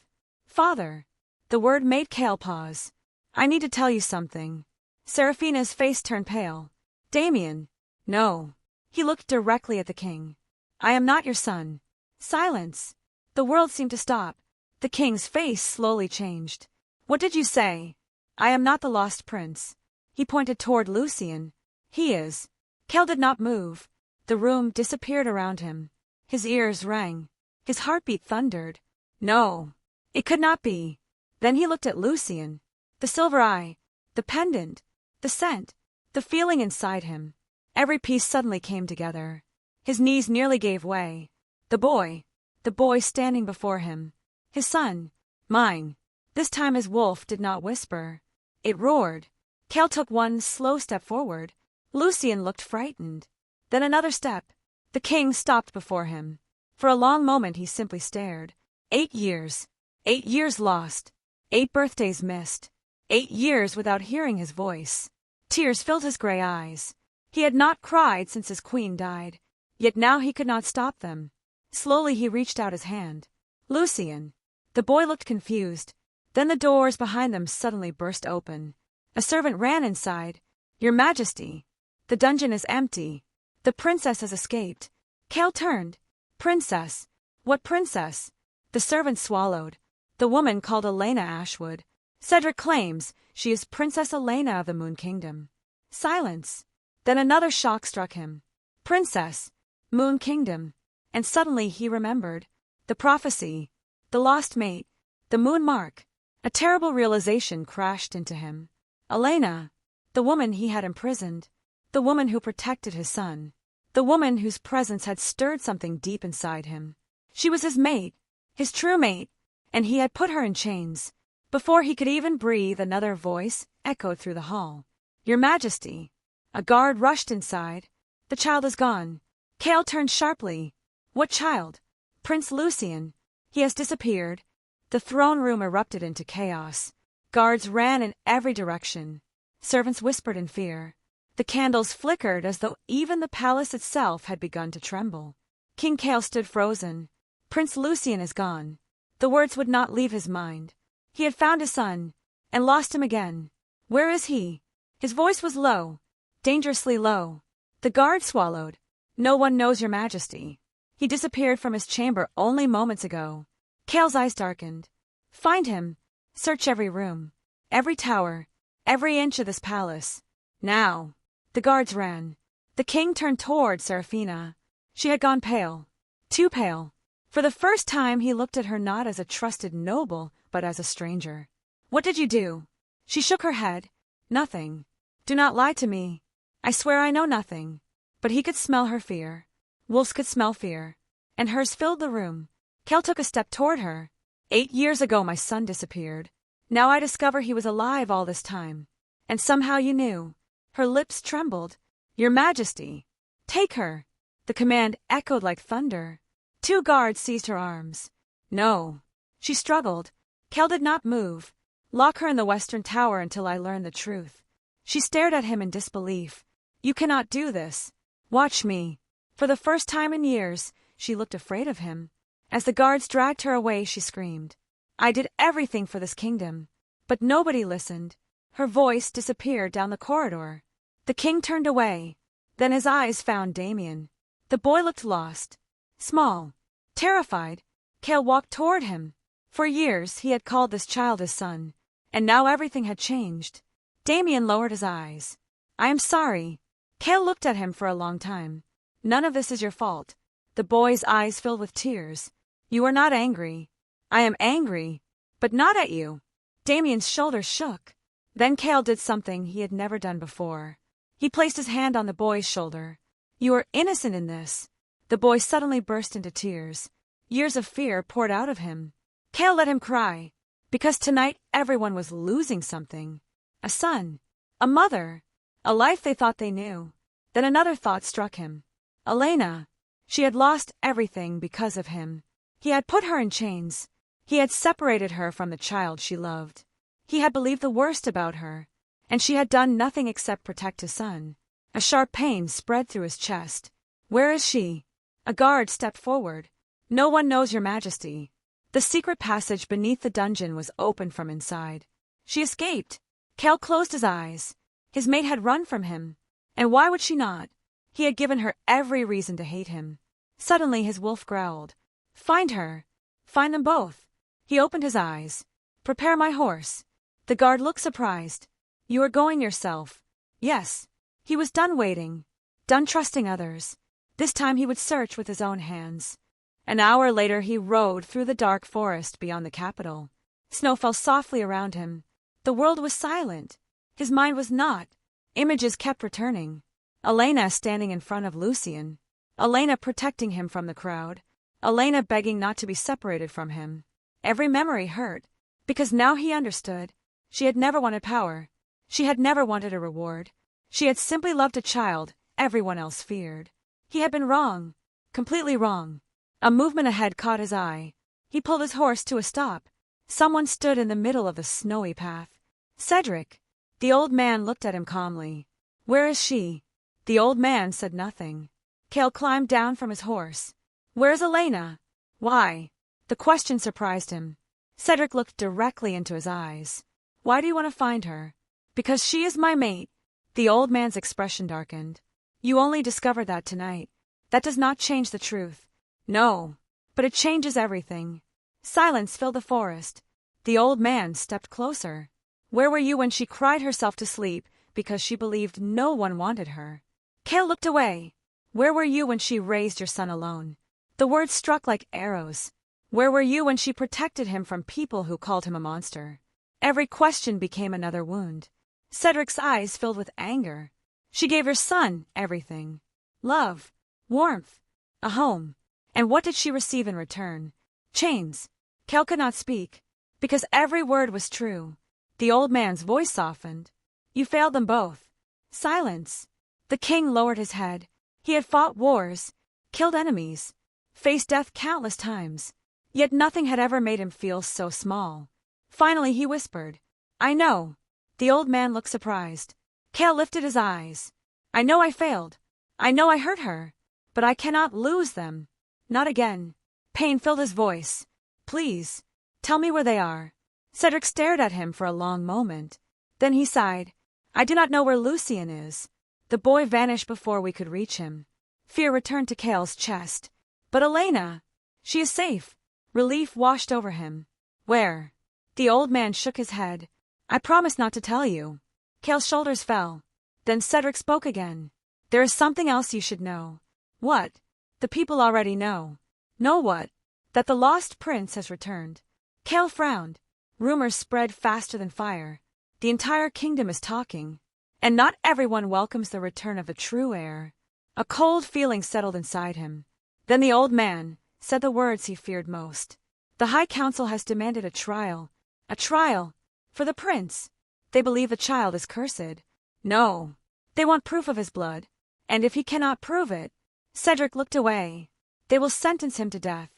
Father. The word made Cale pause. I need to tell you something. Seraphina's face turned pale. Damien. No. He looked directly at the king. I am not your son. Silence. The world seemed to stop. The king's face slowly changed. What did you say? I am not the lost prince. He pointed toward Lucien. He is. Cale did not move. The room disappeared around him. His ears rang. His heartbeat thundered. No. It could not be. Then he looked at Lucien. The silver eye. The pendant. The scent. The feeling inside him. Every piece suddenly came together. His knees nearly gave way. The boy standing before him. His son. Mine. This time his wolf did not whisper. It roared. Cale took one slow step forward. Lucien looked frightened. Then another step. The king stopped before him. For a long moment he simply stared. 8 years. 8 years lost. 8 birthdays missed. 8 years without hearing his voice. Tears filled his gray eyes. He had not cried since his queen died. Yet now he could not stop them. Slowly he reached out his hand. Lucien. The boy looked confused. Then the doors behind them suddenly burst open. A servant ran inside. Your Majesty. The dungeon is empty. The princess has escaped. Cale turned. Princess. What princess? The servant swallowed. The woman called Elena Ashwood. Cedric claims she is Princess Elena of the Moon Kingdom. Silence. Then another shock struck him. Princess. Moon Kingdom. And suddenly he remembered. The prophecy. The lost mate. The moon mark. A terrible realization crashed into him. Elena. The woman he had imprisoned. The woman who protected his son. The woman whose presence had stirred something deep inside him. She was his mate. His true mate. And he had put her in chains. Before he could even breathe, another voice echoed through the hall. Your Majesty. A guard rushed inside. The child is gone. Cale turned sharply. What child? Prince Lucien. He has disappeared. The throne room erupted into chaos. Guards ran in every direction. Servants whispered in fear. The candles flickered as though even the palace itself had begun to tremble. King Cale stood frozen. Prince Lucien is gone. The words would not leave his mind. He had found his son, and lost him again. Where is he? His voice was low, dangerously low. The guard swallowed. No one knows, Your Majesty. He disappeared from his chamber only moments ago. Cale's eyes darkened. Find him. Search every room, every tower, every inch of this palace. Now. The guards ran. The king turned toward Serafina. She had gone pale. Too pale. For the first time he looked at her not as a trusted noble, but as a stranger. What did you do? She shook her head. Nothing. Do not lie to me. I swear I know nothing. But he could smell her fear. Wolves could smell fear. And hers filled the room. Kel took a step toward her. 8 years ago my son disappeared. Now I discover he was alive all this time. And somehow you knew. Her lips trembled. Your Majesty. Take her. The command echoed like thunder. 2 guards seized her arms. No. She struggled. Kel did not move. Lock her in the western tower until I learn the truth. She stared at him in disbelief. You cannot do this. Watch me. For the first time in years, she looked afraid of him. As the guards dragged her away, she screamed. I did everything for this kingdom. But nobody listened. Her voice disappeared down the corridor. The king turned away. Then his eyes found Damien. The boy looked lost. Small. Terrified. Kel walked toward him. For years he had called this child his son. And now everything had changed. Damien lowered his eyes. I am sorry. Kel looked at him for a long time. None of this is your fault. The boy's eyes filled with tears. You are not angry. I am angry. But not at you. Damien's shoulders shook. Then Kel did something he had never done before. He placed his hand on the boy's shoulder. You are innocent in this. The boy suddenly burst into tears. Years of fear poured out of him. Kel let him cry. Because tonight everyone was losing something. A son. A mother. A life they thought they knew. Then another thought struck him. Elena. She had lost everything because of him. He had put her in chains. He had separated her from the child she loved. He had believed the worst about her. And she had done nothing except protect his son. A sharp pain spread through his chest. Where is she? A guard stepped forward. No one knows, Your Majesty. The secret passage beneath the dungeon was open from inside. She escaped. Kel closed his eyes. His mate had run from him. And why would she not? He had given her every reason to hate him. Suddenly his wolf growled. Find her. Find them both. He opened his eyes. Prepare my horse. The guard looked surprised. You are going yourself. Yes. He was done waiting. Done trusting others. This time he would search with his own hands. An hour later he rode through the dark forest beyond the capital. Snow fell softly around him. The world was silent. His mind was not. Images kept returning. Elena standing in front of Lucien. Elena protecting him from the crowd. Elena begging not to be separated from him. Every memory hurt. Because now he understood. She had never wanted power. She had never wanted a reward. She had simply loved a child everyone else feared. He had been wrong. Completely wrong. A movement ahead caught his eye. He pulled his horse to a stop. Someone stood in the middle of the snowy path. Cedric. The old man looked at him calmly. Where is she? The old man said nothing. Kel climbed down from his horse. Where's Elena? Why? The question surprised him. Cedric looked directly into his eyes. Why do you want to find her? Because she is my mate. The old man's expression darkened. You only discovered that tonight. That does not change the truth. No, but it changes everything. Silence filled the forest. The old man stepped closer. Where were you when she cried herself to sleep because she believed no one wanted her? Kel looked away. Where were you when she raised your son alone? The words struck like arrows. Where were you when she protected him from people who called him a monster? Every question became another wound. Cedric's eyes filled with anger. She gave her son everything. Love, warmth, a home. And what did she receive in return? Chains. Kel could not speak. Because every word was true. The old man's voice softened. You failed them both. Silence. The king lowered his head. He had fought wars, killed enemies, faced death countless times. Yet nothing had ever made him feel so small. Finally he whispered, I know. The old man looked surprised. Kel lifted his eyes. I know I failed. I know I hurt her. But I cannot lose them. Not again. Pain filled his voice. Please, tell me where they are. Cedric stared at him for a long moment. Then he sighed. I do not know where Lucien is. The boy vanished before we could reach him. Fear returned to Kel's chest. But Elena, she is safe. Relief washed over him. Where? The old man shook his head. I promise not to tell you. Cale's shoulders fell. Then Cedric spoke again. There is something else you should know. What? The people already know. Know what? That the lost prince has returned. Cale frowned. Rumors spread faster than fire. The entire kingdom is talking. And not everyone welcomes the return of the true heir. A cold feeling settled inside him. Then the old man said the words he feared most. The High Council has demanded a trial. A trial. For the prince. They believe the child is cursed. No. They want proof of his blood. And if he cannot prove it, Cedric looked away. They will sentence him to death.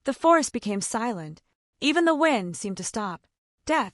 The forest became silent. Even the wind seemed to stop. Death.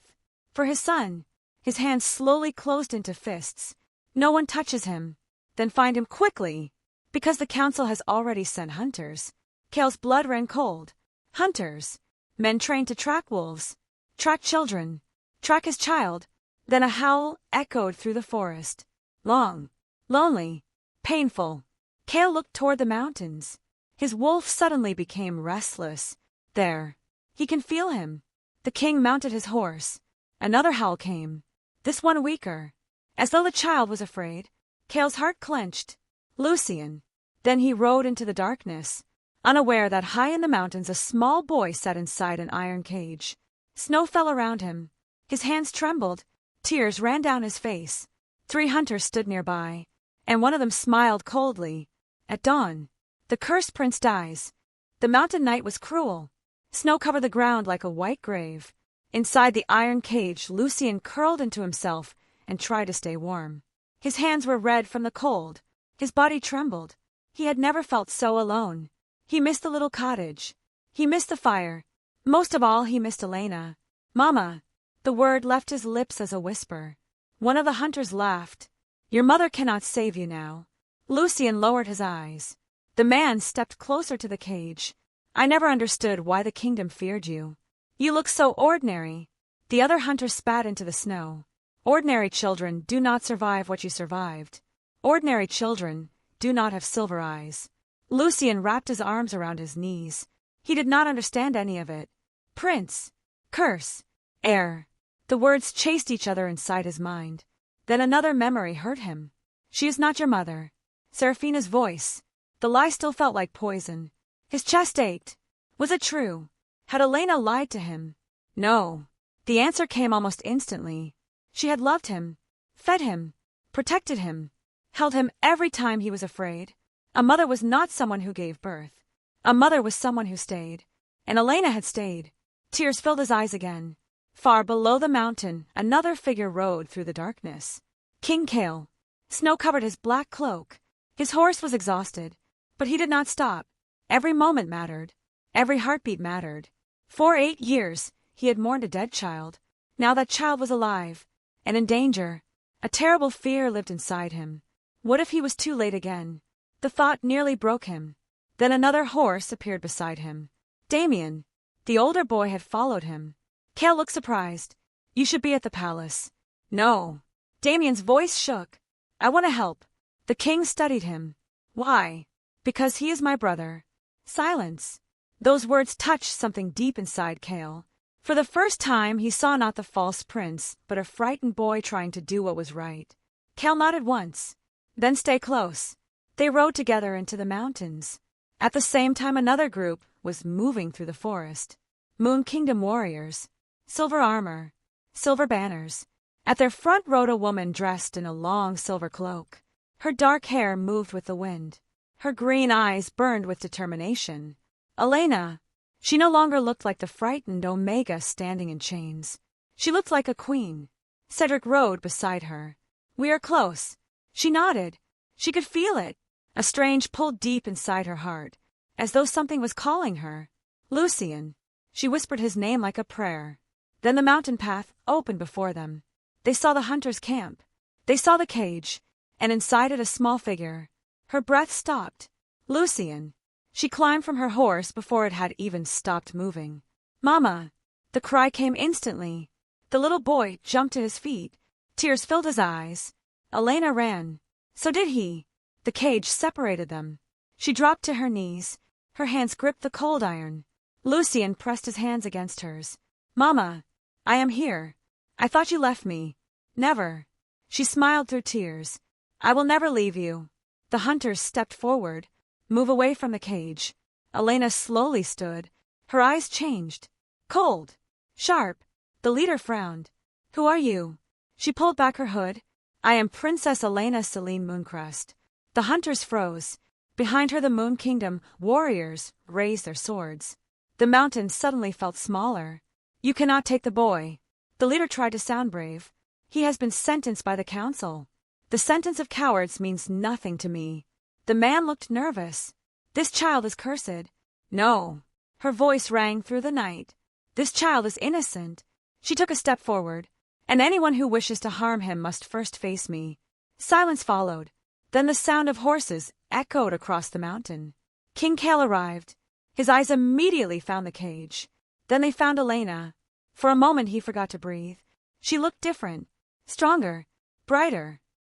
For his son. His hands slowly closed into fists. No one touches him. Then find him quickly. Because the council has already sent hunters. Cale's blood ran cold. Hunters. Men trained to track wolves. Track children. Track his child. Then a howl echoed through the forest. Long. Lonely. Painful. Cale looked toward the mountains. His wolf suddenly became restless. There. He can feel him. The king mounted his horse. Another howl came. This one weaker. As though the child was afraid. Cale's heart clenched. Lucien. Then he rode into the darkness, unaware that high in the mountains a small boy sat inside an iron cage. Snow fell around him. His hands trembled. Tears ran down his face. 3 hunters stood nearby, and one of them smiled coldly. At dawn, the cursed prince dies. The mountain night was cruel. Snow covered the ground like a white grave. Inside the iron cage, Lucien curled into himself and tried to stay warm. His hands were red from the cold. His body trembled. He had never felt so alone. He missed the little cottage. He missed the fire. Most of all, he missed Elena. Mama. The word left his lips as a whisper. One of the hunters laughed. Your mother cannot save you now. Lucien lowered his eyes. The man stepped closer to the cage. I never understood why the kingdom feared you. You look so ordinary. The other hunter spat into the snow. Ordinary children do not survive what you survived. Ordinary children do not have silver eyes. Lucien wrapped his arms around his knees. He did not understand any of it. Prince. Curse. Heir. The words chased each other inside his mind. Then another memory hurt him. She is not your mother. Seraphina's voice. The lie still felt like poison. His chest ached. Was it true? Had Elena lied to him? No. The answer came almost instantly. She had loved him, fed him, protected him, held him every time he was afraid. A mother was not someone who gave birth. A mother was someone who stayed. And Elena had stayed. Tears filled his eyes again. Far below the mountain, another figure rode through the darkness. King Cale. Snow covered his black cloak. His horse was exhausted, but he did not stop. Every moment mattered. Every heartbeat mattered. For 8 years, he had mourned a dead child. Now that child was alive, and in danger. A terrible fear lived inside him. What if he was too late again? The thought nearly broke him. Then another horse appeared beside him. Damien. The older boy had followed him. Cale looked surprised. You should be at the palace. No. Damien's voice shook. I want to help. The king studied him. Why? Because he is my brother. Silence. Those words touched something deep inside Cale. For the first time, he saw not the false prince, but a frightened boy trying to do what was right. Cale nodded once. Then stay close. They rode together into the mountains. At the same time, another group was moving through the forest. Moon Kingdom warriors. Silver armor. Silver banners. At their front rode a woman dressed in a long silver cloak. Her dark hair moved with the wind. Her green eyes burned with determination. Elena. She no longer looked like the frightened Omega standing in chains. She looked like a queen. Cedric rode beside her. We are close. She nodded. She could feel it. A strange pull deep inside her heart, as though something was calling her. Lucien. She whispered his name like a prayer. Then the mountain path opened before them. They saw the hunter's camp. They saw the cage, and inside it a small figure. Her breath stopped. Lucien. She climbed from her horse before it had even stopped moving. Mama! The cry came instantly. The little boy jumped to his feet. Tears filled his eyes. Elena ran. So did he. The cage separated them. She dropped to her knees. Her hands gripped the cold iron. Lucien pressed his hands against hers. Mama! I am here. I thought you left me. Never. She smiled through tears. I will never leave you. The hunters stepped forward, move away from the cage. Elena slowly stood. Her eyes changed. Cold. Sharp. The leader frowned. Who are you? She pulled back her hood. I am Princess Elena Celine Mooncrest. The hunters froze. Behind her the Moon Kingdom warriors raised their swords. The mountain suddenly felt smaller. You cannot take the boy. The leader tried to sound brave. He has been sentenced by the council. The sentence of cowards means nothing to me. The man looked nervous. This child is cursed. No. Her voice rang through the night. This child is innocent. She took a step forward. And anyone who wishes to harm him must first face me. Silence followed. Then the sound of horses echoed across the mountain. King Cale arrived. His eyes immediately found the cage. Then they found Elena. For a moment he forgot to breathe. She looked different. Stronger. Brighter.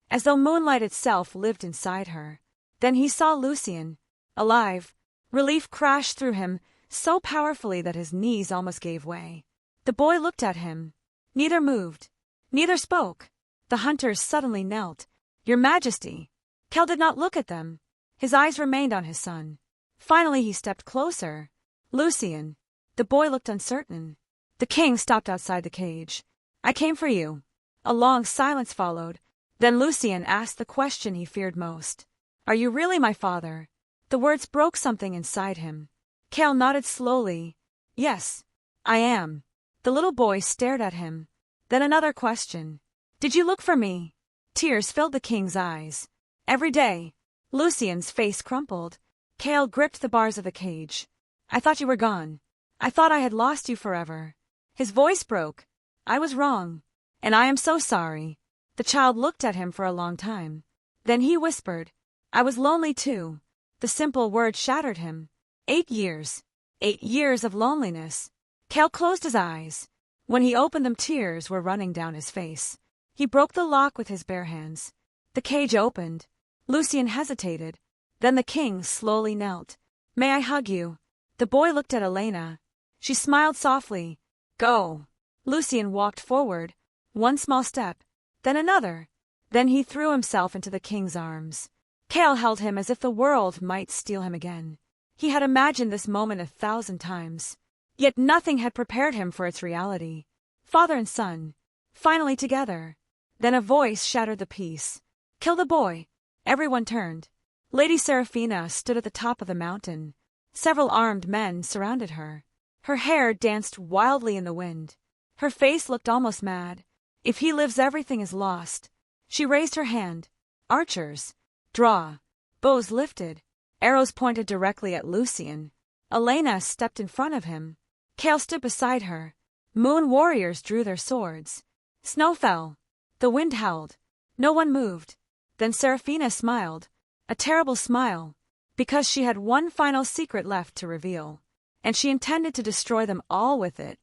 As though moonlight itself lived inside her. Then he saw Lucien. Alive. Relief crashed through him, so powerfully that his knees almost gave way. The boy looked at him. Neither moved. Neither spoke. The hunters suddenly knelt. Your Majesty. Cale did not look at them. His eyes remained on his son. Finally he stepped closer. Lucien. The boy looked uncertain. The king stopped outside the cage. I came for you. A long silence followed. Then Lucien asked the question he feared most. Are you really my father? The words broke something inside him. Cale nodded slowly. Yes, I am. The little boy stared at him. Then another question. Did you look for me? Tears filled the king's eyes. Every day. Lucien's face crumpled. Cale gripped the bars of the cage. I thought you were gone. I thought I had lost you forever. His voice broke. I was wrong. And I am so sorry. The child looked at him for a long time. Then he whispered. I was lonely too. The simple word shattered him. 8 years. 8 years of loneliness. Cale closed his eyes. When he opened them, tears were running down his face. He broke the lock with his bare hands. The cage opened. Lucien hesitated. Then the king slowly knelt. May I hug you? The boy looked at Elena. She smiled softly. Go. Lucien walked forward. One small step. Then another. Then he threw himself into the king's arms. Cale held him as if the world might steal him again. He had imagined this moment 1,000 times. Yet nothing had prepared him for its reality. Father and son. Finally together. Then a voice shattered the peace. Kill the boy. Everyone turned. Lady Seraphina stood at the top of the mountain. Several armed men surrounded her. Her hair danced wildly in the wind. Her face looked almost mad. If he lives, everything is lost. She raised her hand. Archers. Draw. Bows lifted. Arrows pointed directly at Lucien. Elena stepped in front of him. Cale stood beside her. Moon warriors drew their swords. Snow fell. The wind howled. No one moved. Then Seraphina smiled. A terrible smile. Because she had one final secret left to reveal. And she intended to destroy them all with it.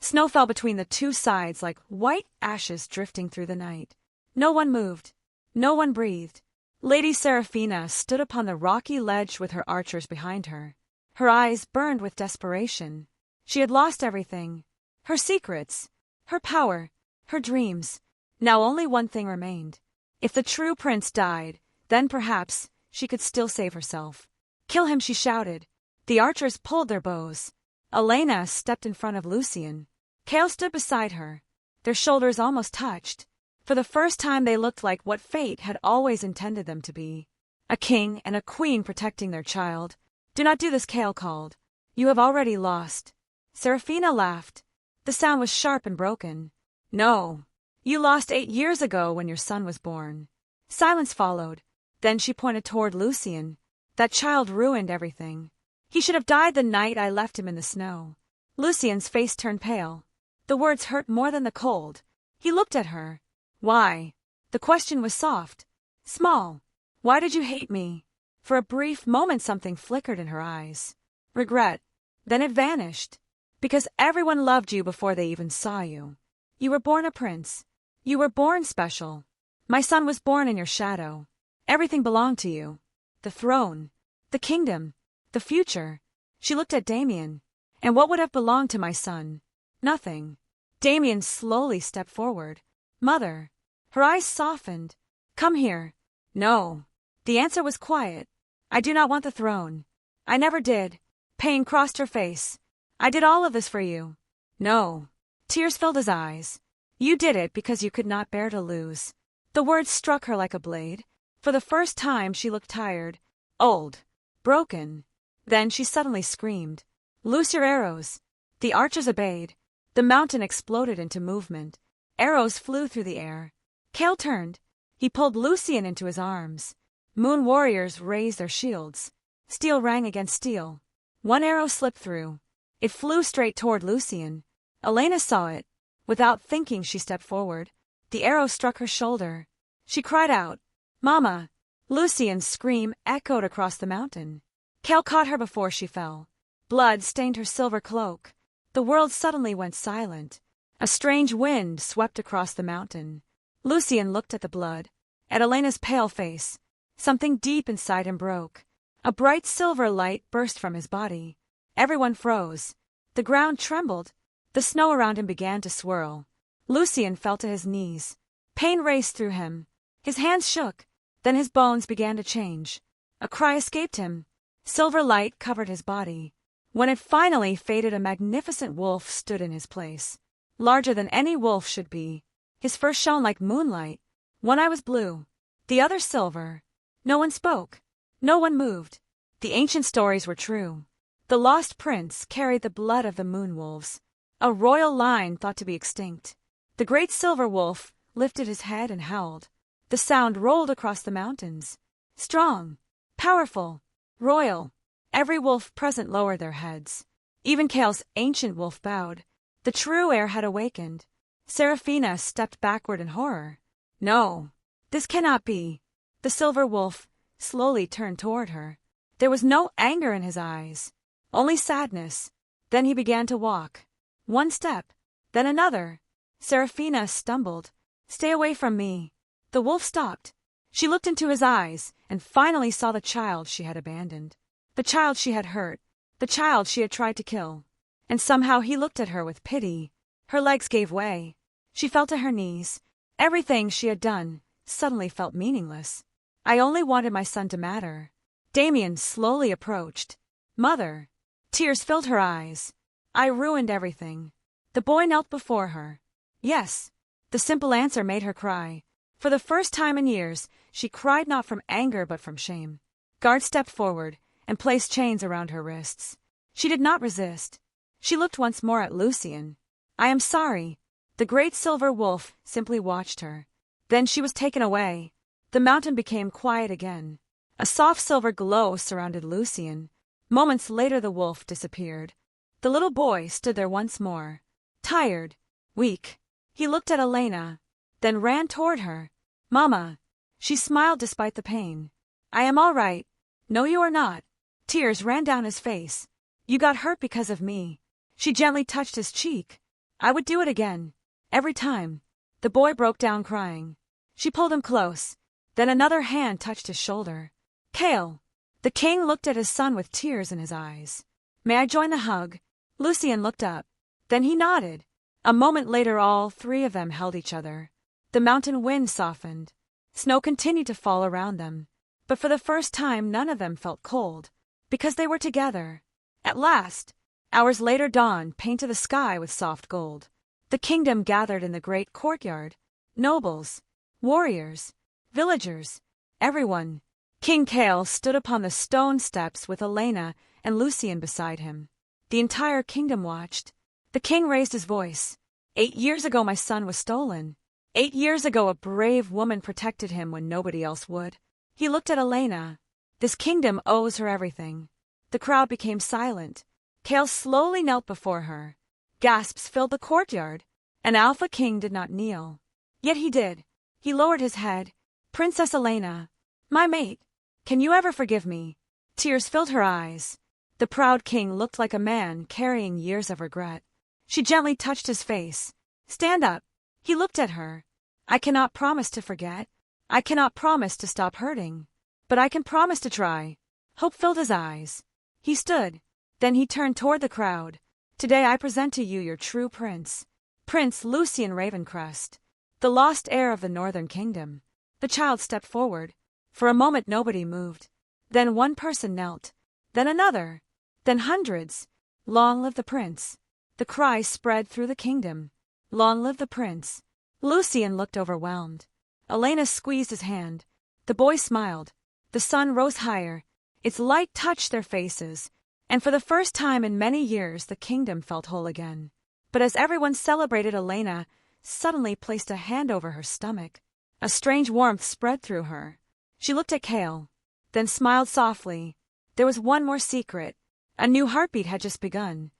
Snow fell between the two sides like white ashes drifting through the night. No one moved. No one breathed. Lady Seraphina stood upon the rocky ledge with her archers behind her. Her eyes burned with desperation. She had lost everything. Her secrets. Her power. Her dreams. Now only one thing remained. If the true prince died, then perhaps she could still save herself. Kill him, she shouted. The archers pulled their bows. Elena stepped in front of Lucien. Cale stood beside her. Their shoulders almost touched. For the first time they looked like what fate had always intended them to be. A king and a queen protecting their child. Do not do this, Cale called. You have already lost. Seraphina laughed. The sound was sharp and broken. No. You lost 8 years ago when your son was born. Silence followed. Then she pointed toward Lucien. That child ruined everything. He should have died the night I left him in the snow. Lucien's face turned pale. The words hurt more than the cold. He looked at her. Why? The question was soft. Small. Why did you hate me? For a brief moment something flickered in her eyes. Regret. Then it vanished. Because everyone loved you before they even saw you. You were born a prince. You were born special. My son was born in your shadow. Everything belonged to you. The throne. The kingdom. The future. She looked at Damien. And what would have belonged to my son? Nothing. Damien slowly stepped forward. Mother. Her eyes softened. Come here. No. The answer was quiet. I do not want the throne. I never did. Pain crossed her face. I did all of this for you. No. Tears filled his eyes. You did it because you could not bear to lose. The words struck her like a blade. For the first time she looked tired, old, broken. Then she suddenly screamed. Loose your arrows. The archers obeyed. The mountain exploded into movement. Arrows flew through the air. Cale turned. He pulled Lucien into his arms. Moon warriors raised their shields. Steel rang against steel. One arrow slipped through. It flew straight toward Lucien. Elena saw it. Without thinking, she stepped forward. The arrow struck her shoulder. She cried out, Mama! Lucien's scream echoed across the mountain. Cale caught her before she fell. Blood stained her silver cloak. The world suddenly went silent. A strange wind swept across the mountain. Lucien looked at the blood, at Elena's pale face. Something deep inside him broke. A bright silver light burst from his body. Everyone froze. The ground trembled. The snow around him began to swirl. Lucien fell to his knees. Pain raced through him. His hands shook. Then his bones began to change. A cry escaped him. Silver light covered his body. When it finally faded, a magnificent wolf stood in his place. Larger than any wolf should be. His fur shone like moonlight. One eye was blue, the other silver. No one spoke. No one moved. The ancient stories were true. The lost prince carried the blood of the moon wolves, a royal line thought to be extinct. The great silver wolf lifted his head and howled. The sound rolled across the mountains. Strong, powerful, royal. Every wolf present lowered their heads. Even Cale's ancient wolf bowed. The true heir had awakened. Seraphina stepped backward in horror. No, this cannot be. The silver wolf slowly turned toward her. There was no anger in his eyes, only sadness. Then he began to walk. One step, then another. Seraphina stumbled. Stay away from me. The wolf stopped. She looked into his eyes and finally saw the child she had abandoned. The child she had hurt. The child she had tried to kill. And somehow he looked at her with pity. Her legs gave way. She fell to her knees. Everything she had done suddenly felt meaningless. I only wanted my son to matter. Damien slowly approached. Mother. Tears filled her eyes. I ruined everything. The boy knelt before her. Yes. The simple answer made her cry. For the first time in years, she cried not from anger but from shame. Guards stepped forward and placed chains around her wrists. She did not resist. She looked once more at Lucien. I am sorry. The great silver wolf simply watched her. Then she was taken away. The mountain became quiet again. A soft silver glow surrounded Lucien. Moments later the wolf disappeared. The little boy stood there once more. Tired, weak. He looked at Elena, then ran toward her. Mama. She smiled despite the pain. I am all right. No, you are not. Tears ran down his face. You got hurt because of me. She gently touched his cheek. I would do it again. Every time. The boy broke down crying. She pulled him close. Then another hand touched his shoulder. Cale. The king looked at his son with tears in his eyes. May I join the hug? Lucien looked up. Then he nodded. A moment later all three of them held each other. The mountain wind softened. Snow continued to fall around them. But for the first time none of them felt cold. Because they were together. At last, hours later dawn painted the sky with soft gold. The kingdom gathered in the great courtyard. Nobles, warriors, villagers, everyone. King Cale stood upon the stone steps with Elena and Lucien beside him. The entire kingdom watched. The king raised his voice. 8 years ago my son was stolen. 8 years ago a brave woman protected him when nobody else would. He looked at Elena. This kingdom owes her everything. The crowd became silent. Cale slowly knelt before her. Gasps filled the courtyard. An alpha king did not kneel. Yet he did. He lowered his head. Princess Elena, my mate, can you ever forgive me? Tears filled her eyes. The proud king looked like a man carrying years of regret. She gently touched his face. Stand up. He looked at her. I cannot promise to forget. I cannot promise to stop hurting. But I can promise to try. Hope filled his eyes. He stood. Then he turned toward the crowd. Today I present to you your true prince. Prince Lucien Ravencrest. the lost heir of the Northern Kingdom. The child stepped forward. For a moment nobody moved. Then one person knelt. Then another. Then hundreds. Long live the prince. The cry spread through the kingdom. Long live the prince. Lucian looked overwhelmed. Elena squeezed his hand. The boy smiled. The sun rose higher. Its light touched their faces. And for the first time in many years the kingdom felt whole again. But as everyone celebrated, Elena suddenly placed a hand over her stomach. A strange warmth spread through her. She looked at Kale, then smiled softly. There was one more secret. A new heartbeat had just begun.